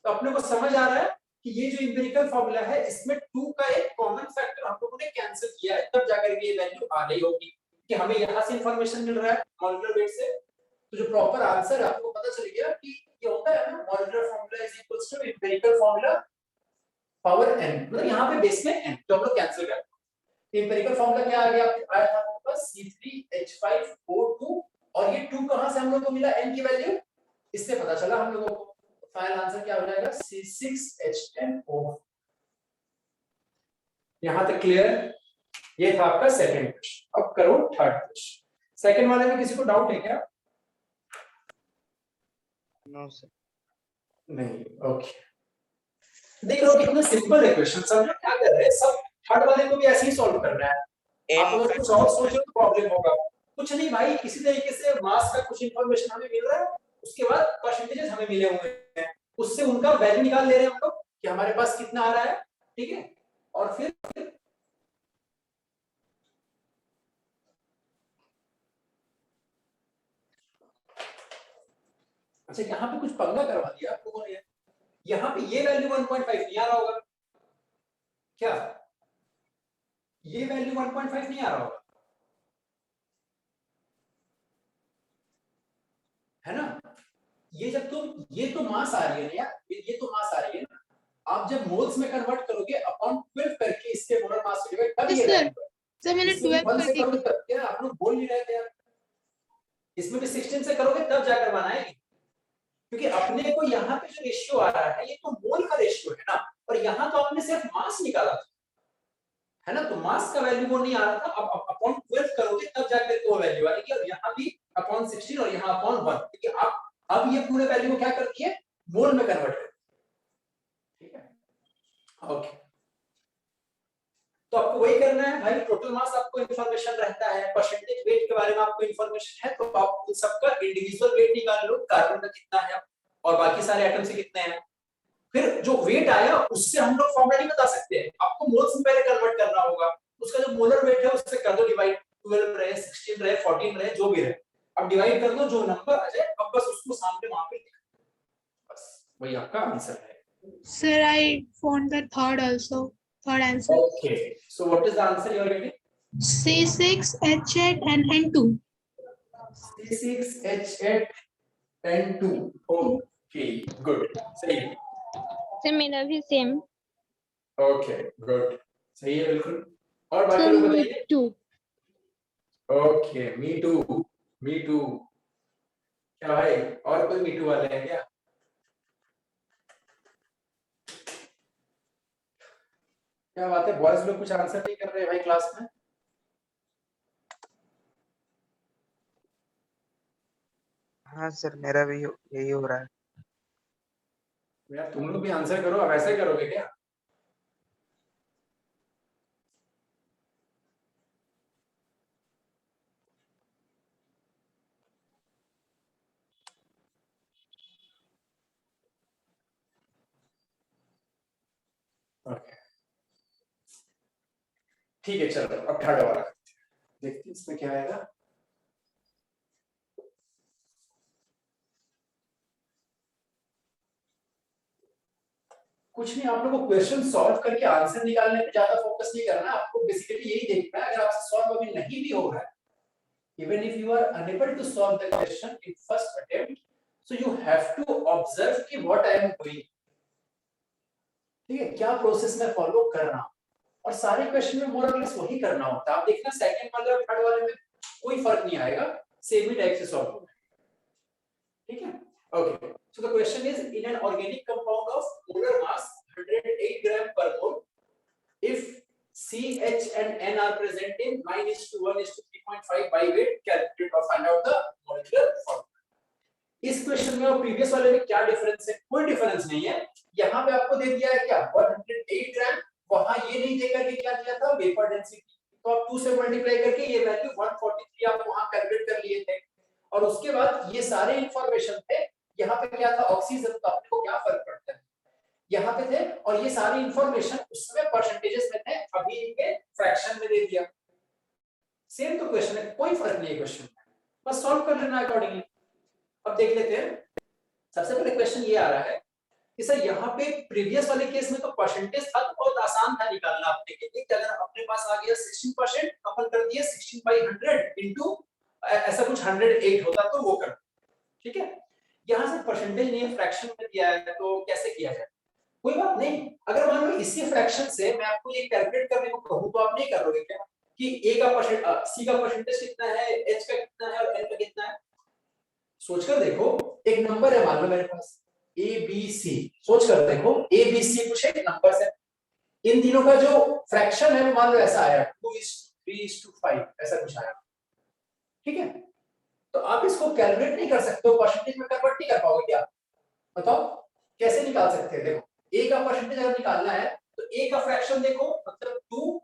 तो अपने को समझ आ रहा है कि ये जो एम्पिरिकल फार्मूला है इसमें 2 का एक कॉमन फैक्टर हम लोगों ने कैंसिल किया है, तब जाकर के ये वैल्यू आ रही होगी कि हमें यहां से इंफॉर्मेशन मिल रहा है मॉलिक्यूलर वेट से। तो जो प्रॉपर आंसर है आपको पता चल गया कि ये होता है ना, molecular formula is equals to empirical formula power n, मतलब यहां पे बेस में n तो हम लोग कैंसिल करते हैं। एम्पिरिकल फार्मूला क्या आ गया आया था आपके पास? C3H5O2 और ये 2 कहां से हम लोगों को मिला n की वैल्यू? इससे पता चला हम लोगों को। फाइनल आंसर क्या हो जाएगा? C6H10O। यहां तक क्लियर? ये था आपका सेकंड क्वेश्चन। अब करो थर्ड क्वेश्चन। सेकंड वाले में किसी को डाउट है क्या? No sir. नहीं, ओके। देख लो कितना सिंपल है क्वेश्चन, समझो क्या कर रहे हैं सब। थर्ड वाले को भी ऐसे ही सॉल्व करना है। आप अगर कुछ और सोचो तो प्रॉब्लम होगा। कुछ नहीं भाई, किसी तरीके से मास का कुछ इंफॉर्मेशन हमें मिल रहा है, उसके बाद परसेंटेजेस हमें मिले हुए हैं, उससे उनका वैल्यू निकाल ले रहे हैं हम लोग कि हमारे पास कितना आ रहा है, ठीक है। और फिर अच्छा यहाँ पे कुछ पंगा करवा दिया आप लोगों ने। यहाँ पे ये वैल्यू 1.5 नहीं आ रहा होगा क्या? ये वैल्यू 1.5 नहीं आ रहा होगा, है ना? ये जब तुम, ये तो मास आ रही है ना यार, ये तो मास आ रही है ना। आप जब मोल्स में कन्वर्ट करोगे अपॉन 12 करके इसके मोलर मास से डिवाइड, तब ये सर सर मैंने इसमें भी 12 1 से करके करोगे तब क्या? आप लोग बोल नहीं रहे थे यार। इसमें भी 16 से करोगे तब जाकर बनाएगी, क्योंकि अपने को यहाँ पे जो रेशियो आ रहा है ये तो मोल का रेशियो है ना, और यहाँ तो आपने सिर्फ मास निकाला था, है ना? तो मास का वैल्यू वो नहीं आ रहा था। अब अपॉन 12 करोगे तब जाकर के वो वैल्यू आएगी, और यहाँ भी अपॉन 16 और यहाँ अपॉन 1, क्योंकि आप अब ये पूरे वैल्यू को क्या करती है? मोल में कन्वर्ट करती है, ठीक है? ओके, तो आपको वही करना है भाई। टोटल मास आपको इंफॉर्मेशन रहता है, परसेंटेज वेट के बारे में आपको इंफॉर्मेशन है, तो आप उन सबका इंडिविजुअल वेट निकाल लो, कार्बन का कितना है और बाकी सारे एटम से कितने हैं। फिर जो वेट आया उससे हम लोग फॉर्मूला नहीं बता सकते हैं, आपको मोल्स में पहले कन्वर्ट करना होगा। उसका जो मोलर वेट है उससे कर दो डिवाइड, 12 रहे, 16 रहे, 14 रहे, जो भी रहे, अब डिवाइड कर दो, जो नंबर आ जाए अब बस उसको सामने वहां पे लिख दो, बस वही आपका आंसर है। Sir, I found the third also. Third answer. Okay, so what is the answer you are getting? C6H8 and N2. C6H8 N2. Okay, good. सही है। सर मेरा भी सेम। Okay, good. सही है बिल्कुल। और बाकी सर लोग मी बताइए। To. Okay, me too. Me too. क्या भाई और कोई me too वाले हैं क्या? क्या बात है, बॉयज लोग कुछ आंसर नहीं कर रहे भाई क्लास में? हाँ सर, मेरा भी यही हो रहा है। यार तुम लोग भी आंसर करो, अब ऐसे करोगे क्या? ओके ठीक है, चलो अब थर्ड वाला देखते हैं इसमें क्या आएगा। कुछ नहीं, आप लोगों को क्वेश्चन सॉल्व करके आंसर निकालने पे ज्यादा फोकस नहीं करना, आपको बेसिकली यही देखना है। अगर आपसे सॉल्व अभी नहीं भी हो रहा है, even if you are unable to solve the question in first attempt, so you have to observe कि what I am doing, ठीक है, क्या प्रोसेस में फॉलो कर रहा हूं, और सारे क्वेश्चन में मोर और लेस वही करना होता है। आप देखना सेकंड वाले और थर्ड वाले में कोई फर्क नहीं आएगा, सेम ही टाइप से सॉल्व होगा, ठीक है? Okay, so the question is in an organic compound of molar mass 108 ग्राम पर मोल, if CH and N are present in 9:1:3.5 by weight, calculate or find out the molecular formula. इस question में और previous वाले में क्या डिफरेंस है? कोई difference नहीं है। यहाँ पे आपको दे दिया है क्या? 108 ग्राम वहां ये नहीं देकर के क्या दिया था वेपर डेंसिटी, तो आप 2 से मल्टीप्लाई करके ये वैल्यू 143 आप वहां कैलकुलेट कर लिए थे। और उसके बाद ये सारे इंफॉर्मेशन थे, यहाँ पे क्या था ऑक्सीजन का, अपने को क्या फर्क पड़ता है, यहाँ पे थे, और ये सारी इंफॉर्मेशन उसमें परसेंटेजेस में थे, अभी इनके फ्रैक्शन में दे दिया। सेम तो क्वेश्चन है, कोई फर्क नहीं है क्वेश्चन में, बस सॉल्व कर लेना अकॉर्डिंगली। अब देख लेते हैं, सबसे पहले क्वेश्चन ये आ रहा है कि सर यहाँ पे प्रीवियस वाले केस में तो परसेंटेज था, तो बहुत आसान था निकालना अपने के लिए, कि अगर अपने पास आ गया 16%, अपन कर दिए 16/100 इनटू ऐसा कुछ 108 होता तो वो कर, ठीक है। यहाँ से परसेंटेज नहीं है, फ्रैक्शन में दिया है, तो कैसे किया जाए, कोई बात नहीं। अगर मान लो इसी फ्रैक्शन से मैं आपको ये कैलकुलेट करने को कहूं तो आप नहीं करोगे क्या, कि a का परसेंट c का परसेंटेज कितना है, h का कितना है और n का कितना है। सोचकर देखो, एक नंबर है मान लो मेरे पास a b c, सोचकर देखो a b c कुछ एक नंबर्स है, इन तीनों का जो फ्रैक्शन है मान लो ऐसा आया 2:3:5 ऐसा कुछ आया, ठीक है। तो आप इसको कैलकुलेट नहीं कर सकते हो, परसेंटेज में कन्वर्ट नहीं कर पाओगे क्या, बताओ कैसे निकाल सकते हैं। देखो a का परसेंटेज अगर निकालना है तो a का फ्रैक्शन देखो, मतलब 2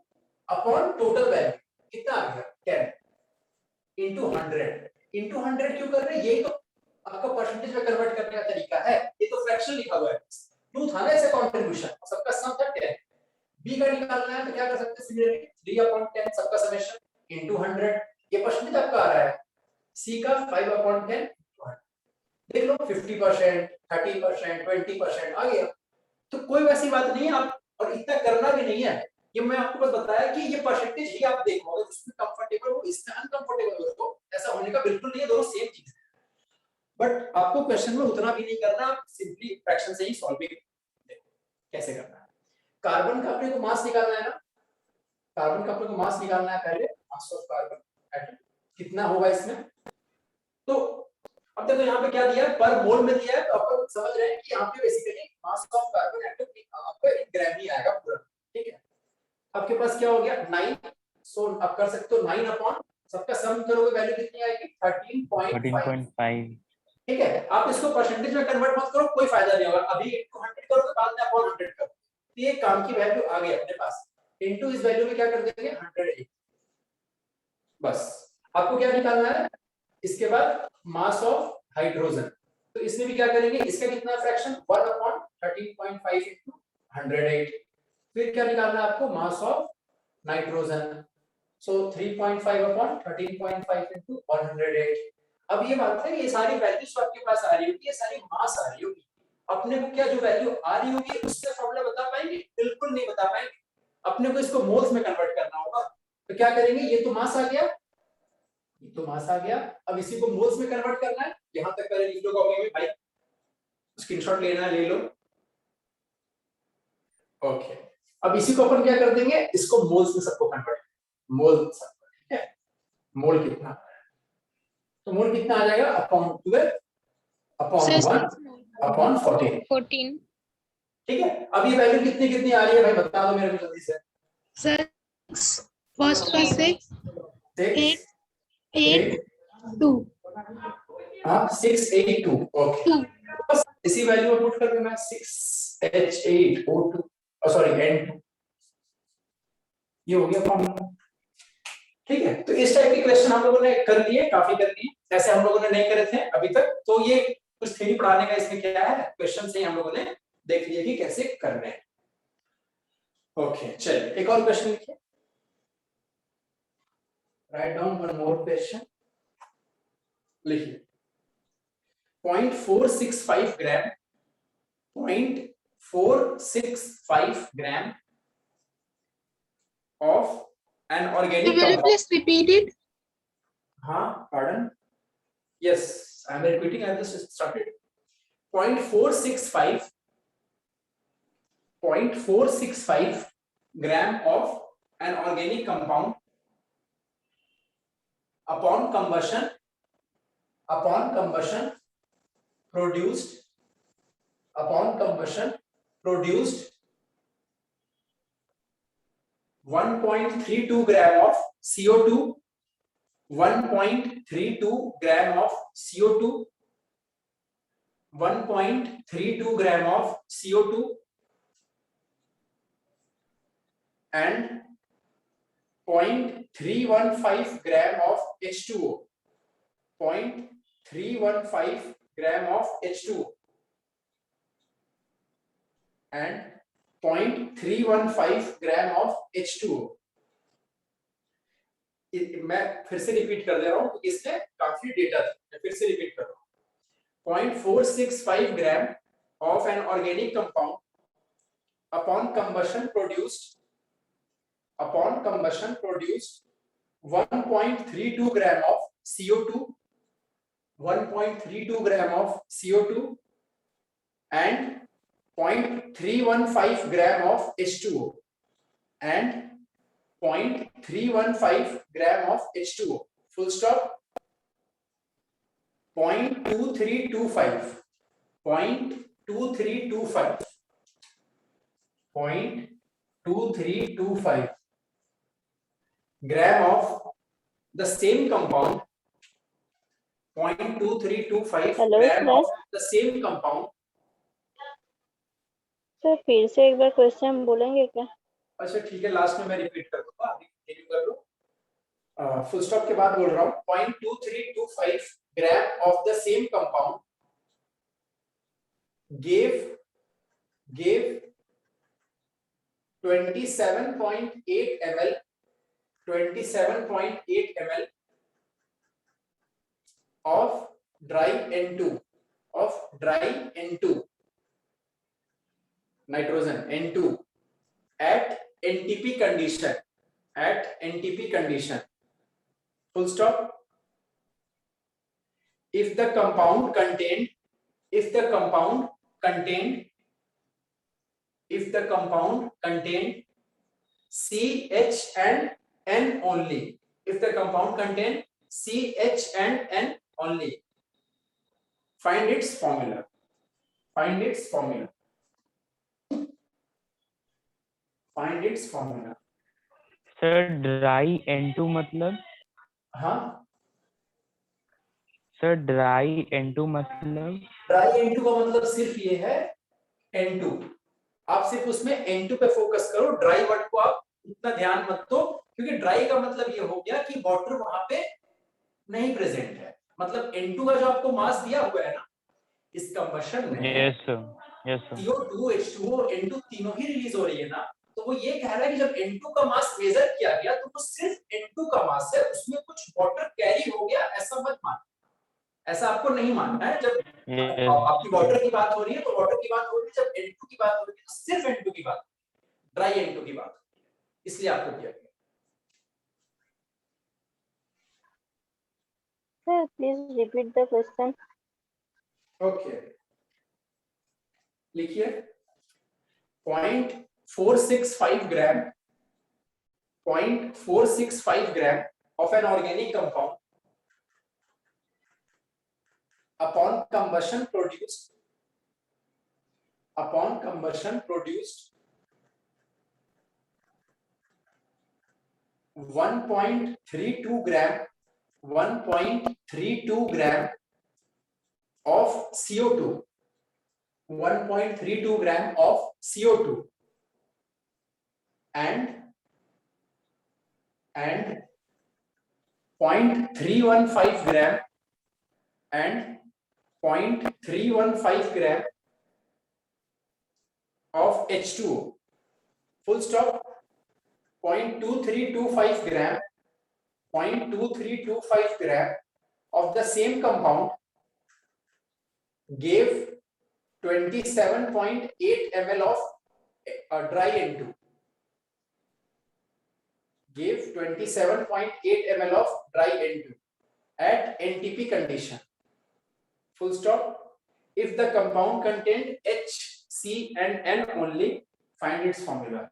अपॉन टोटल वैल्यू कितना आ गया 10 इनटू 100 क्यों कर रहे हैं, यही तो आपका परसेंटेज में कन्वर्ट करने का तरीका है, ये तो फ्रैक्शन लिखा हुआ है, 2 था ना ऐसे कंट्रीब्यूशन, सबका सम था 10। b का निकालना है तो क्या कर सकते हैं, सिमिलरली 3/10 सबका समेशन इनटू 100, ये परसेंटेज आपका आ रहा है। c का 5/10 देख लो 50%, 30%, 20% आ गया, तो कोई वैसी बात नहीं है आप, और इतना करना भी नहीं है, ये मैं आपको बस बताया कि ये परसेंटेज ही आप देखो, अगर इसमें कंफर्टेबल हो इसमें अनकंफर्टेबल हो, तो ऐसा होने का बिल्कुल नहीं है, दोनों सेम चीज है। बट आपको क्वेश्चन में उतना भी नहीं करना, सिंपली फ्रैक्शन से ही सॉल्विंग देखो कैसे करना है। कार्बन का अपने को मास निकालना है ना, कार्बन का अपने को मास निकालना है पहले, मास ऑफ कार्बन एटम कितना होगा इसमें। तो अब देखो यहाँ पे क्या दिया है, पर मोल में दिया है, तो अपन समझ रहे हैं कि यहाँ पे basically mass of carbon atom आपका 1 ग्राम ही आएगा पूरा, ठीक है। आपके पास क्या हो गया 9, सो आप कर सकते हो 9 अपॉन सबका सम करोगे वैल्यू कितनी आएगी 13.5, ठीक है। आप इसको परसेंटेज में कन्वर्ट मत करो, कोई फायदा नहीं होगा, अभी इनको 100 करोगे बाद में अपॉन 100 करो, तो ये काम की वैल्यू आ गई अपने पास, इनटू इस वैल्यू में क्या कर देंगे 108, बस। आपको क्या निकालना है इसके बाद, मास ऑफ हाइड्रोजन, तो इसमें भी क्या करेंगे, इसका कितना फ्रैक्शन 1/13.5 इनटू 108, फिर क्या निकालना है आपको, mass of nitrogen, so 3.5/13.5 into 108। अब ये बात है, ये सारी वैल्यूज आपके पास आ रही होगी, ये सारी मास आ रही होगी, अपने को क्या जो वैल्यू आ रही होगी उससे फॉर्मूला बता पाएंगे, बिल्कुल नहीं बता पाएंगे, अपने को इसको मोल्स में कन्वर्ट करना होगा। तो क्या करेंगे, ये तो मास आ गया, ये तो मास आ गया, अब इसी को मोल्स में कन्वर्ट करना है, यहां तक पहले लिख लो कॉपी में भाई, स्क्रीनशॉट लेना है ले लो, ओके। अब इसी को अपन क्या कर देंगे, इसको मोल्स में सबको कन्वर्ट, मोल सबको, ठीक है। मोल कितना, तो मोल कितना आ जाएगा अपॉन 12 अपॉन 1 अपॉन 14, ठीक है। अब ये वैल्यू कितनी कितनी आ रही है भाई बता दो मेरे को जल्दी से। सर फर्स्ट का 6 8 2, हाँ 682, ओके, बस इसी वैल्यू में पुट कर देना 6H8O2, सॉरी N2, ये हो गया फॉर्मूला, ठीक है। तो इस टाइप के क्वेश्चन हम लोगों ने कर लिए, काफी कर लिए, ऐसे हम लोगों ने नहीं करे थे अभी तक, तो ये कुछ थ्योरी पढ़ाने का इसमें क्या है, क्वेश्चन से ही हम लोगों ने देख लिया कि कैसे करने हैं। ओके चलिए एक और क्वेश्चन लिखिए, write down one more question, लिखिए 0.465 ग्राम 0.465 ग्राम of an organic will you compound. please repeat it? Pardon? Yes, I am repeating. I have just started. 0.465 gram of an organic compound upon combustion produced 1.32 gram of CO2, 1.32 gram of CO2, 1.32 gram of CO2, and 0.315 gram of H2O. 0.315 gram of H2O and 0.315 gram of H2O. मैं फिर से repeat कर दे रहा हूं, इसमें काफी data था, मैं फिर से रिपीट कर रहा हूं. 0.465 gram of an organic compound upon combustion produced 1.32 gram of CO2, 1.32 gram of CO2 and 0.315 gram of H2O and 0.315 gram of H2O. Full stop. 0.2325. 0.2325. 0.2325 gram of the same compound. 0.2325 Hello, gram sir. of the same compound. Sir फिर से एक बार question बोलेंगे क्या? अच्छा ठीक है, last में मैं रिपीट कर दूंगा, अभी कंटिन्यू कर लो. फुल स्टॉप के बाद बोल रहा हूं. 0.2325 gram of the same compound gave 27.8 ml 27.8 ml of dry N2 nitrogen N2 at NTP condition. Full stop. If the compound contained CH and N only. If the compound contained CH and N only. Find its formula. Sir dry N2 मतलब? हाँ, sir dry N2 मतलब? Dry N2 का मतलब सिर्फ ये है N2. आप सिर्फ उसमें N2 पे फोकस करो, ड्राई वर्ड को आप उतना ध्यान मत दो, क्योंकि ड्राई का मतलब ये हो गया कि वाटर वहां पे नहीं प्रेजेंट है. मतलब N2 का जो आपको मास दिया हुआ है ना, इस कंबशन में yes sir. CO2 H2O N2 तीनों ही रिलीज हो रही है ना, तो वो ये कह रहा है कि जब N2 का मास मेजर किया गया तो वो सिर्फ N2 का मास है, उसमें कुछ वाटर कैरी हो गया ऐसा मत मान. ऐसा आपको नहीं मानना है. जब आपकी वाटर की बात हो रही है तो वाटर की बात हो रही है, जब N2 की बात हो रही है तो सिर्फ N2 की बात, ड्राई N2 की बात, इसलिए आपको किया गया. Sir please repeat the question. Okay, लिखिए. 0.465 gram 0.465 gram of an organic compound upon combustion produced 1.32 gram of CO2, 1.32 gram of CO2 and 0.315 gram and 0.315 gram of H2O. Full stop. 0.2325 gram 0.2325 gram of the same compound gave 27.8 ml of dry N2. Gave 27.8 ml of dry N2 at NTP condition. Full stop. If the compound contained H, C and N only, find its formula.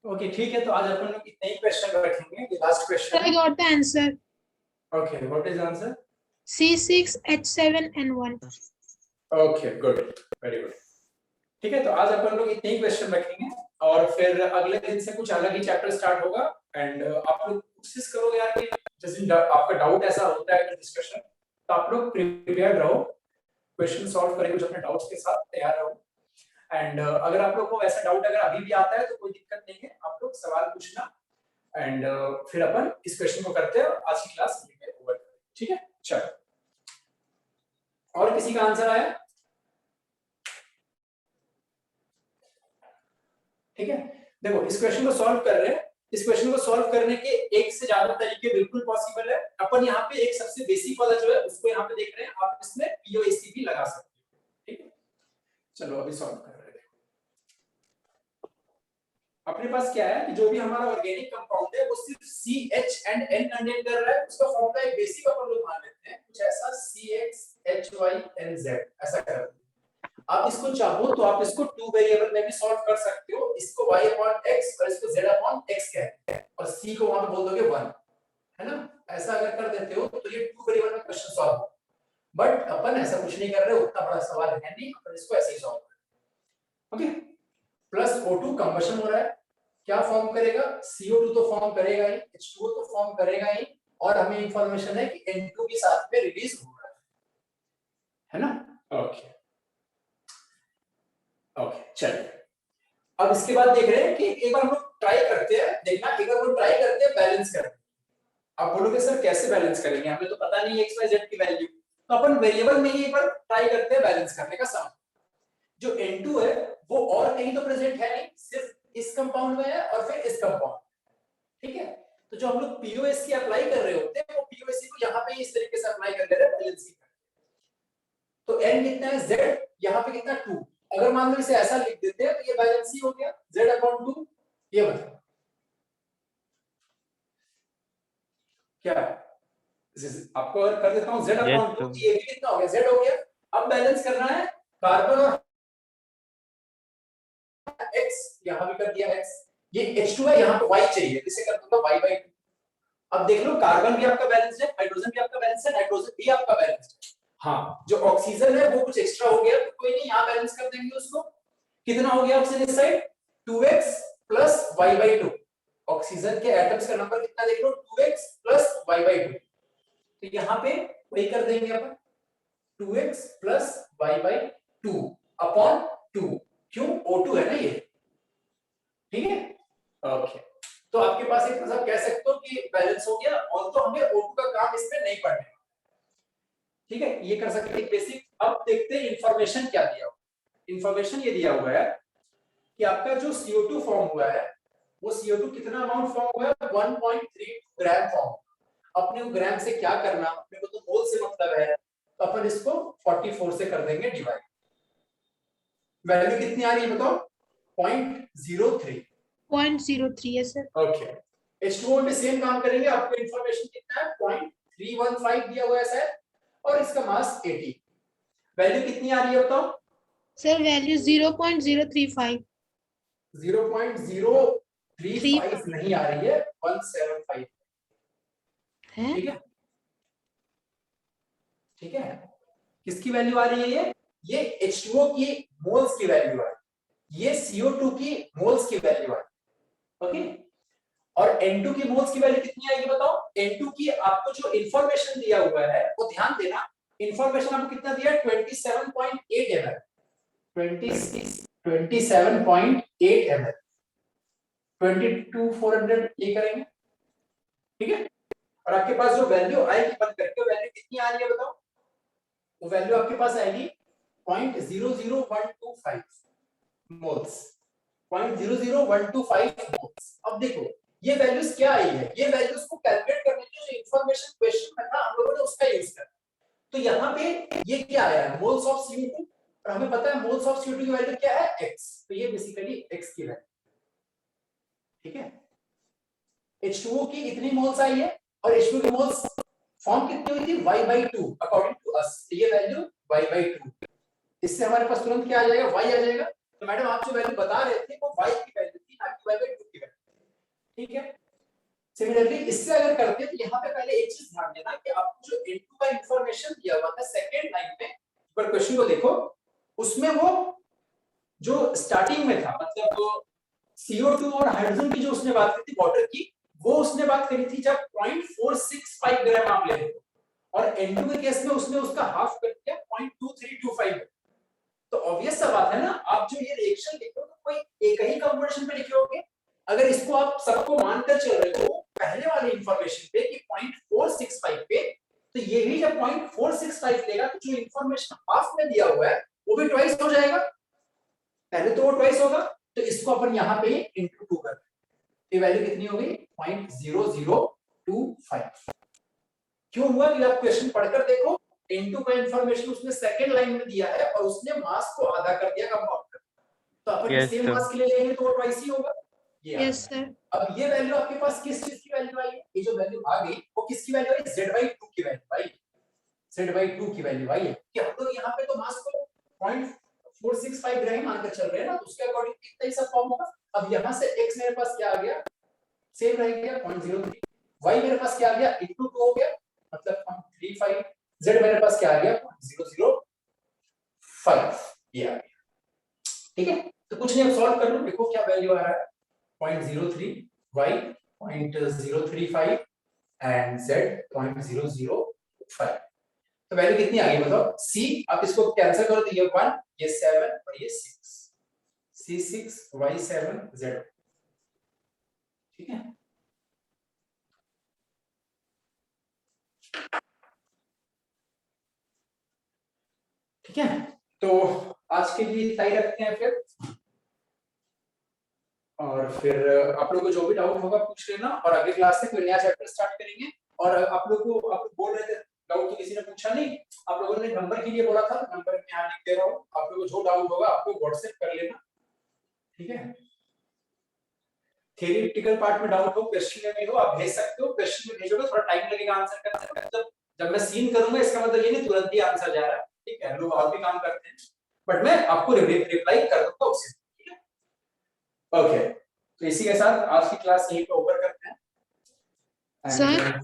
Okay ठीक है, तो आज अपन लोग इतने ही question रखेंगे, ये last question I है। got the answer. Okay, what is answer? C6, H7 and 1. Okay good, very good. ठीक है, तो आज अपन लोग इतने ही क्वेश्चन रखेंगे और फिर अगले दिन से कुछ अलग ही चैप्टर स्टार्ट होगा। एंड आप लोग कोशिश करोगे यार कि जिस दिन आपका डाउट ऐसा होता है डिस्कशन, तो आप लोग प्रिपेयर्ड रहो, क्वेश्चन सॉल्व करें कुछ अपने डाउट्स के साथ, तैयार रहो। एंड अगर आप लोग को ऐसा डाउट अगर अभी भी आता है तो कोई दिक्कत नहीं है, आप लोग सवाल पूछना। एंड फिर अपन इस क्वेश्चन को करते हैं, आज की क्लास यहीं पे ओवर करते हैं। ठीक है, चलो। और किसी का आंसर आया? ठीक है, देखो इस क्वेश्चन को सॉल्व कर रहे हैं। इस क्वेश्चन को सॉल्व करने के एक से ज्यादा तरीके बिल्कुल पॉसिबल है। अपन यहाँ पे एक सबसे बेसिक वाला जो है उसको यहाँ पे देख रहे हैं, आप इसमें पीओएसी भी लगा सकते हो। ठीक है, चलो अभी सॉल्व कर रहे हैं। अपने पास क्या है कि जो भी हमारा ऑर्गेनिक कंपाउंड है वो सिर्फ CH एंड N कंटेन कर रहा है, उसका फॉर्मूला एक बेसिक अपन लोग मान लेते हैं, कुछ ऐसा CXHYNZ ऐसा कर देते हैं। आप इसको चाहो तो आप इसको 2 वेरिएबल में भी सॉल्व कर सकते हो, इसको y/x और इसको z/x कहते हैं और c को वहां पे बोल दोगे 1, है ना। ऐसा अगर कर देते हो तो ये 2 वेरिएबल में क्वेश्चन सॉल्व हो। बट अपन ऐसा कुछ नहीं कर रहे, उतना बड़ा सवाल है नहीं, अपन इसको ऐसे ही सॉल्व करेंगे। ओके, प्लस O2 कंबशन हो रहा है, क्या फॉर्म करेगा? CO2 तो फॉर्म करेगा ही, H2O तो फॉर्म करेगा ही, और हमें इंफॉर्मेशन है कि N2 भी साथ में रिलीज हो रहा है ना। ओके ओके, चलिए अब इसके बाद देख रहे हैं कि एक बार हम लोग ट्राई करते हैं, देखना एक बार हम लोग ट्राई करते हैं बैलेंस करने। आप बोलोगे सर कैसे बैलेंस करेंगे, हमें तो पता नहीं x y z की वैल्यू, तो अपन वेरिएबल में ही एक बार ट्राई करते हैं बैलेंस करने का। सम जो N2 है वो और कहीं तो प्रेजेंट है नहीं, सिर्फ इस कंपाउंड में है और फिर इस कंपाउंड। ठीक है, तो जो हम लोग पीओएसी अप्लाई कर रहे होते हैं वो पीओएसी को यहाँ पे इस तरीके से अप्लाई कर ले रहे हैं बैलेंसिंग। तो n कितना है, z यहाँ पे कितना 2, अगर मान लो इसे ऐसा लिख देते हैं तो ये बैलेंस ही हो गया z/2। ये बताओ क्या आपको अगर कर देता हूं z/2, ये भी कितना हो गया, z हो गया। अब बैलेंस करना है कार्बन और x, यहां भी कर दिया x, ये H2 है, यहां पे y चाहिए, इसे कर दूंगा y/2। अब देख लो कार्बन भी आपका बैलेंस है, हाइड्रोजन भी आपका बैलेंस है, नाइट्रोजन भी आपका बैलेंस है। हाँ, जो ऑक्सीजन है वो कुछ एक्स्ट्रा हो गया, तो कोई नहीं, यहां बैलेंस कर देंगे उसको। कितना हो गया ऑक्सीजन इस side, 2x plus y/2। Oxygen के एटम्स का नंबर कितना देख लो, 2x प्लस y/2। तो यहां पे वही कर देंगे अपन, 2x प्लस y/2 अपॉन 2, क्यों, O2 है ना ये। ठीक है, ओके, तो आपके पास एक मतलब कह सकते हो कि बैलेंस हो गया, और तो हमें O2 का काम इसमें नहीं पड़ने। ठीक है, ये कर सकते हैं बेसिक। अब देखते हैं इंफॉर्मेशन क्या दिया हुआ। इंफॉर्मेशन ये दिया हुआ है कि आपका जो CO2 फॉर्म हुआ है वो CO2 कितना अमाउंट फॉर्म हुआ है, 1.32 ग्राम फॉर्म। अपने को ग्राम से क्या करना, अपने को तो मोल से मतलब है, तो अपन इसको 44 से कर देंगे डिवाइड। वैल्यू कितनी आ रही है बताओ, 0.03। 0.03 है सर। ओके, H2O में सेम काम करेंगे, आपको इंफॉर्मेशन कितना है, 0.315 दिया हुआ है सर, और इसका मास 80। वैल्यू कितनी आ रही है बताओ सर, वैल्यू 0.035 0.035 नहीं आ रही है, 175 है। ठीक है, ठीक है। किसकी वैल्यू आ रही है, ये H2O की मोल्स की वैल्यू आ रही है, ये CO2 की मोल्स की वैल्यू आ रही है। ओके, और N2 की मोल्स की वैल्यू कितनी आएगी बताओ। N2 की आपको जो इंफॉर्मेशन दिया हुआ है वो ध्यान देना, इंफॉर्मेशन आपको कितना दिया है, 27.8 ml, 27.8 ml, 22,400 ये करेंगे। ठीक है, और आपके पास जो वैल्यू आएगी बंद करके, वैल्यू कितनी आ रही है बताओ, वो वैल्यू आपके पास आएगी 0.00125 मोल्स, 0.00125 मोल्स। अब देखो ये वैल्यूज क्या आई है, ये वैल्यूज को कैलकुलेट करने के लिए जो इंफॉर्मेशन क्वेश्चन में था हम लोगों ने उसका यूज किया। तो यहाँ पे ये क्या आया है, मोल्स ऑफ CO2, और हमें पता है मोल्स ऑफ CO2 की वैल्यू क्या है, x, तो ये बेसिकली x की वैल्यू। ठीक है, H2O की इतनी मोल्स आई है और H2O की मोल्स फॉर्म कितनी हुई थी, y/2 अकॉर्डिंग टू अस, तो ये वैल्यू y/2। इससे हमारे पास तुरंत क्या आ जाएगा, y आ जाएगा। तो मैडम आप जो वैल्यू बता रहे थे वो y की वैल्यू थी, ना कि y/2 की वैल्यू। ठीक है। सिमिलरली इससे अगर करते हैं तो यहाँ पे पहले एक चीज ध्यान देना कि आपको जो N2 का इंफॉर्मेशन दिया हुआ था सेकेंड लाइन में, पर क्वेश्चन को देखो, उसमें वो जो स्टार्टिंग में था, मतलब CO2 और हाइड्रोजन की जो उसने बात की थी वाटर की, वो उसने बात करी थी जब 0.465 ग्राम आप ले, और N2 के केस में उसने उसका हाफ कर दिया 0.2325। तो ऑब्वियस सा बात है ना, आप जो ये रिएक्शन लिखो तो कोई एक ही कन्वर्जन पे लिखे होगे। अगर इसको आप सबको मानकर चल रहे हो पहले वाले इंफॉर्मेशन पे कि 0.465 पे, तो ये भी जब 0.465 लेगा तो जो इंफॉर्मेशन हाफ में दिया हुआ है वो भी ट्वाइस हो जाएगा। पहले तो वो ट्वाइस होगा, तो इसको अपन यहाँ पे इंटू 2 कर दें, ये वैल्यू कितनी हो गई 0.0025। क्यों हुआ कि आप क्वेश्चन पढ़कर देखो, N2 का इंफॉर्मेशन उसने सेकंड लाइन में दिया है और उसने मास को आधा कर दिया कंपाउंड कर, तो अपन सेम मास के लिए लेंगे तो वो ट्वाइस ही होगा। Yes sir. अब ये वैल्यू आपके पास किस चीज की वैल्यू आई है, ये जो वैल्यू आ गई वो किसकी वैल्यू आई, Z/2 की वैल्यू आई, Z/2 की वैल्यू आई है कि हम लोग यहाँ पे तो मास को 0.465 ग्राम मानकर चल रहे हैं ना, तो उसके अकॉर्डिंग कितना ही सब फॉर्म होगा। अब यहाँ से x मेरे पास क्या आ गया, सेम रह गया 0.03, y मेरे पास क्या आ गया * 2 हो गया मतलब 0.35, z मेरे पास क्या आ गया 0.005, ये आ गया। ठीक है, तो कुछ नहीं, अब सॉल्व कर लो, देखो क्या वैल्यू आ रहा है 0.03, y 0.035 एंड z 0.005। तो वैल्यू कितनी आ गई बताओ। c, आप इसको कैंसिल करो तो ये 1, ये 7 और ये 6, c6 y7 z। ठीक है, ठीक है, तो आज के लिए इतना ही रखते हैं फिर, और फिर आप लोगों को जो भी डाउट होगा पूछ लेना, और अगले क्लास से कोई नया चैप्टर स्टार्ट करेंगे। और आप लोगों को, आप बोल रहे थे डाउट तो किसी ने पूछा नहीं, आप लोगों ने नंबर के लिए बोला था, नंबर मैं यहाँ लिख दे रहा हूँ, आप लोगों को जो डाउट होगा आप लोग व्हाट्सएप कर लेना। ठीक है, थ्योरेटिकल पार्ट में डाउट हो, क्वेश्चन में भी हो, आप भेज सकते हो, क्वेश्चन में भेजोगे थोड़ा टाइम लगेगा आंसर करने में, जब मैं सीन करूंगा इसका मतलब ये नहीं तुरंत ही आंसर जा रहा है। ठीक है, लोग और भी काम करते हैं, बट मैं आपको रिप्लाई कर दूंगा उससे। ठीक है, ओके, तो इसी के साथ आज की क्लास यहीं पे ओवर करते हैं। सर,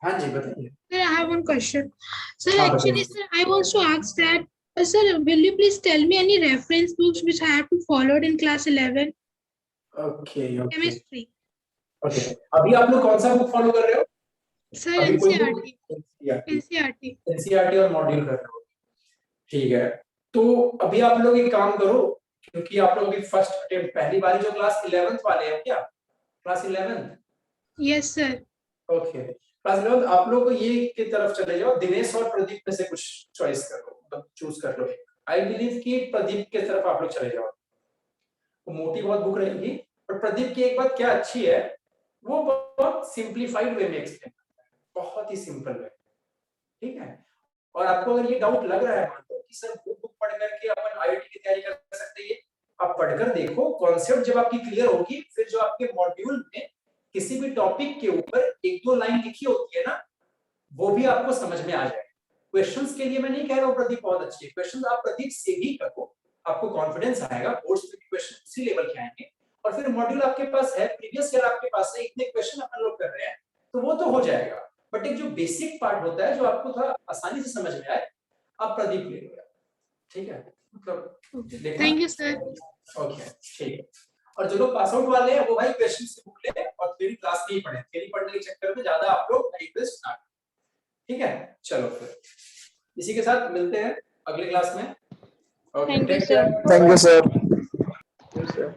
हाँ जी बताइए। sir, I have one question. Sir, हाँ, actually, बताइए। sir, I want to ask that, sir, will you please tell me any reference books which I have to follow in class 11 okay okay chemistry? Okay, अभी आप लोग कौन सा book follow कर रहे हो? Sir, अभी कोई NCERT. NCERT. एनसीईआरटी और मॉड्यूल कर रहे हो? ठीक है, तो अभी आप लोग एक काम करो, क्योंकि आप लोग अभी फर्स्ट अटेम्प्ट, पहली बारी जो क्लास 11th वाले हैं क्या, class 11? Yes, sir. Okay, class 11 आप लोग को ये की तरफ चले जाओ, दिनेश और प्रदीप में से कुछ चॉइस करो, मतलब चूज कर लो। आई बिलीव कि प्रदीप की तरफ आप लोग चले जाओ, वो मोटी बहुत बुक रहेगी, पर प्रदीप की एक बात क्या अच्छी है, वो बहुत सिंप्लीफाइड वे में एक्सप्लेन करता है, बहुत ही सिंपल वे। ठीक है, और आपको अगर ये डाउट लग रहा है मान लो कि सर वो बुक पढ़ करके अपन आईआईटी की तैयारी कर सकते हैं, आप पढ़कर देखो, कॉन्सेप्ट जब आपकी क्लियर होगी, फिर जो आपके मॉड्यूल में किसी भी टॉपिक के ऊपर एक दो लाइन लिखी होती है ना, वो भी आपको समझ में आ जाए। क्वेश्चंस के लिए मैं नहीं कह रहा हूँ प्रदीप बहुत अच्छी है, क्वेश्चंस आप प्रदीप से ही करो, आपको कॉन्फिडेंस आएगा, बोर्ड्स में क्वेश्चन उसी लेवल के आएंगे, और फिर मॉड्यूल आपके पास है, प्रीवियस ईयर आपके पास है, इतने क्वेश्चन अपन लोग कर रहे हैं, तो वो तो हो जाएगा। बट एक जो बेसिक पार्ट होता है जो आपको थोड़ा आसानी से समझ में आए, आप प्रदीप ले लो। ठीक है, मतलब Thank you, sir. ओके, ठीक है, और जो लोग पास आउट वाले हैं वो भाई क्वेश्चन से बुक ले और थ्योरी क्लास नहीं पढ़े, थ्योरी पढ़ने के चक्कर में ज्यादा आप लोग इंटरेस्ट ना। ठीक है, चलो फिर इसी के साथ मिलते हैं अगले क्लास में। Okay, Thank you, take sir. Care. Thank you, sir.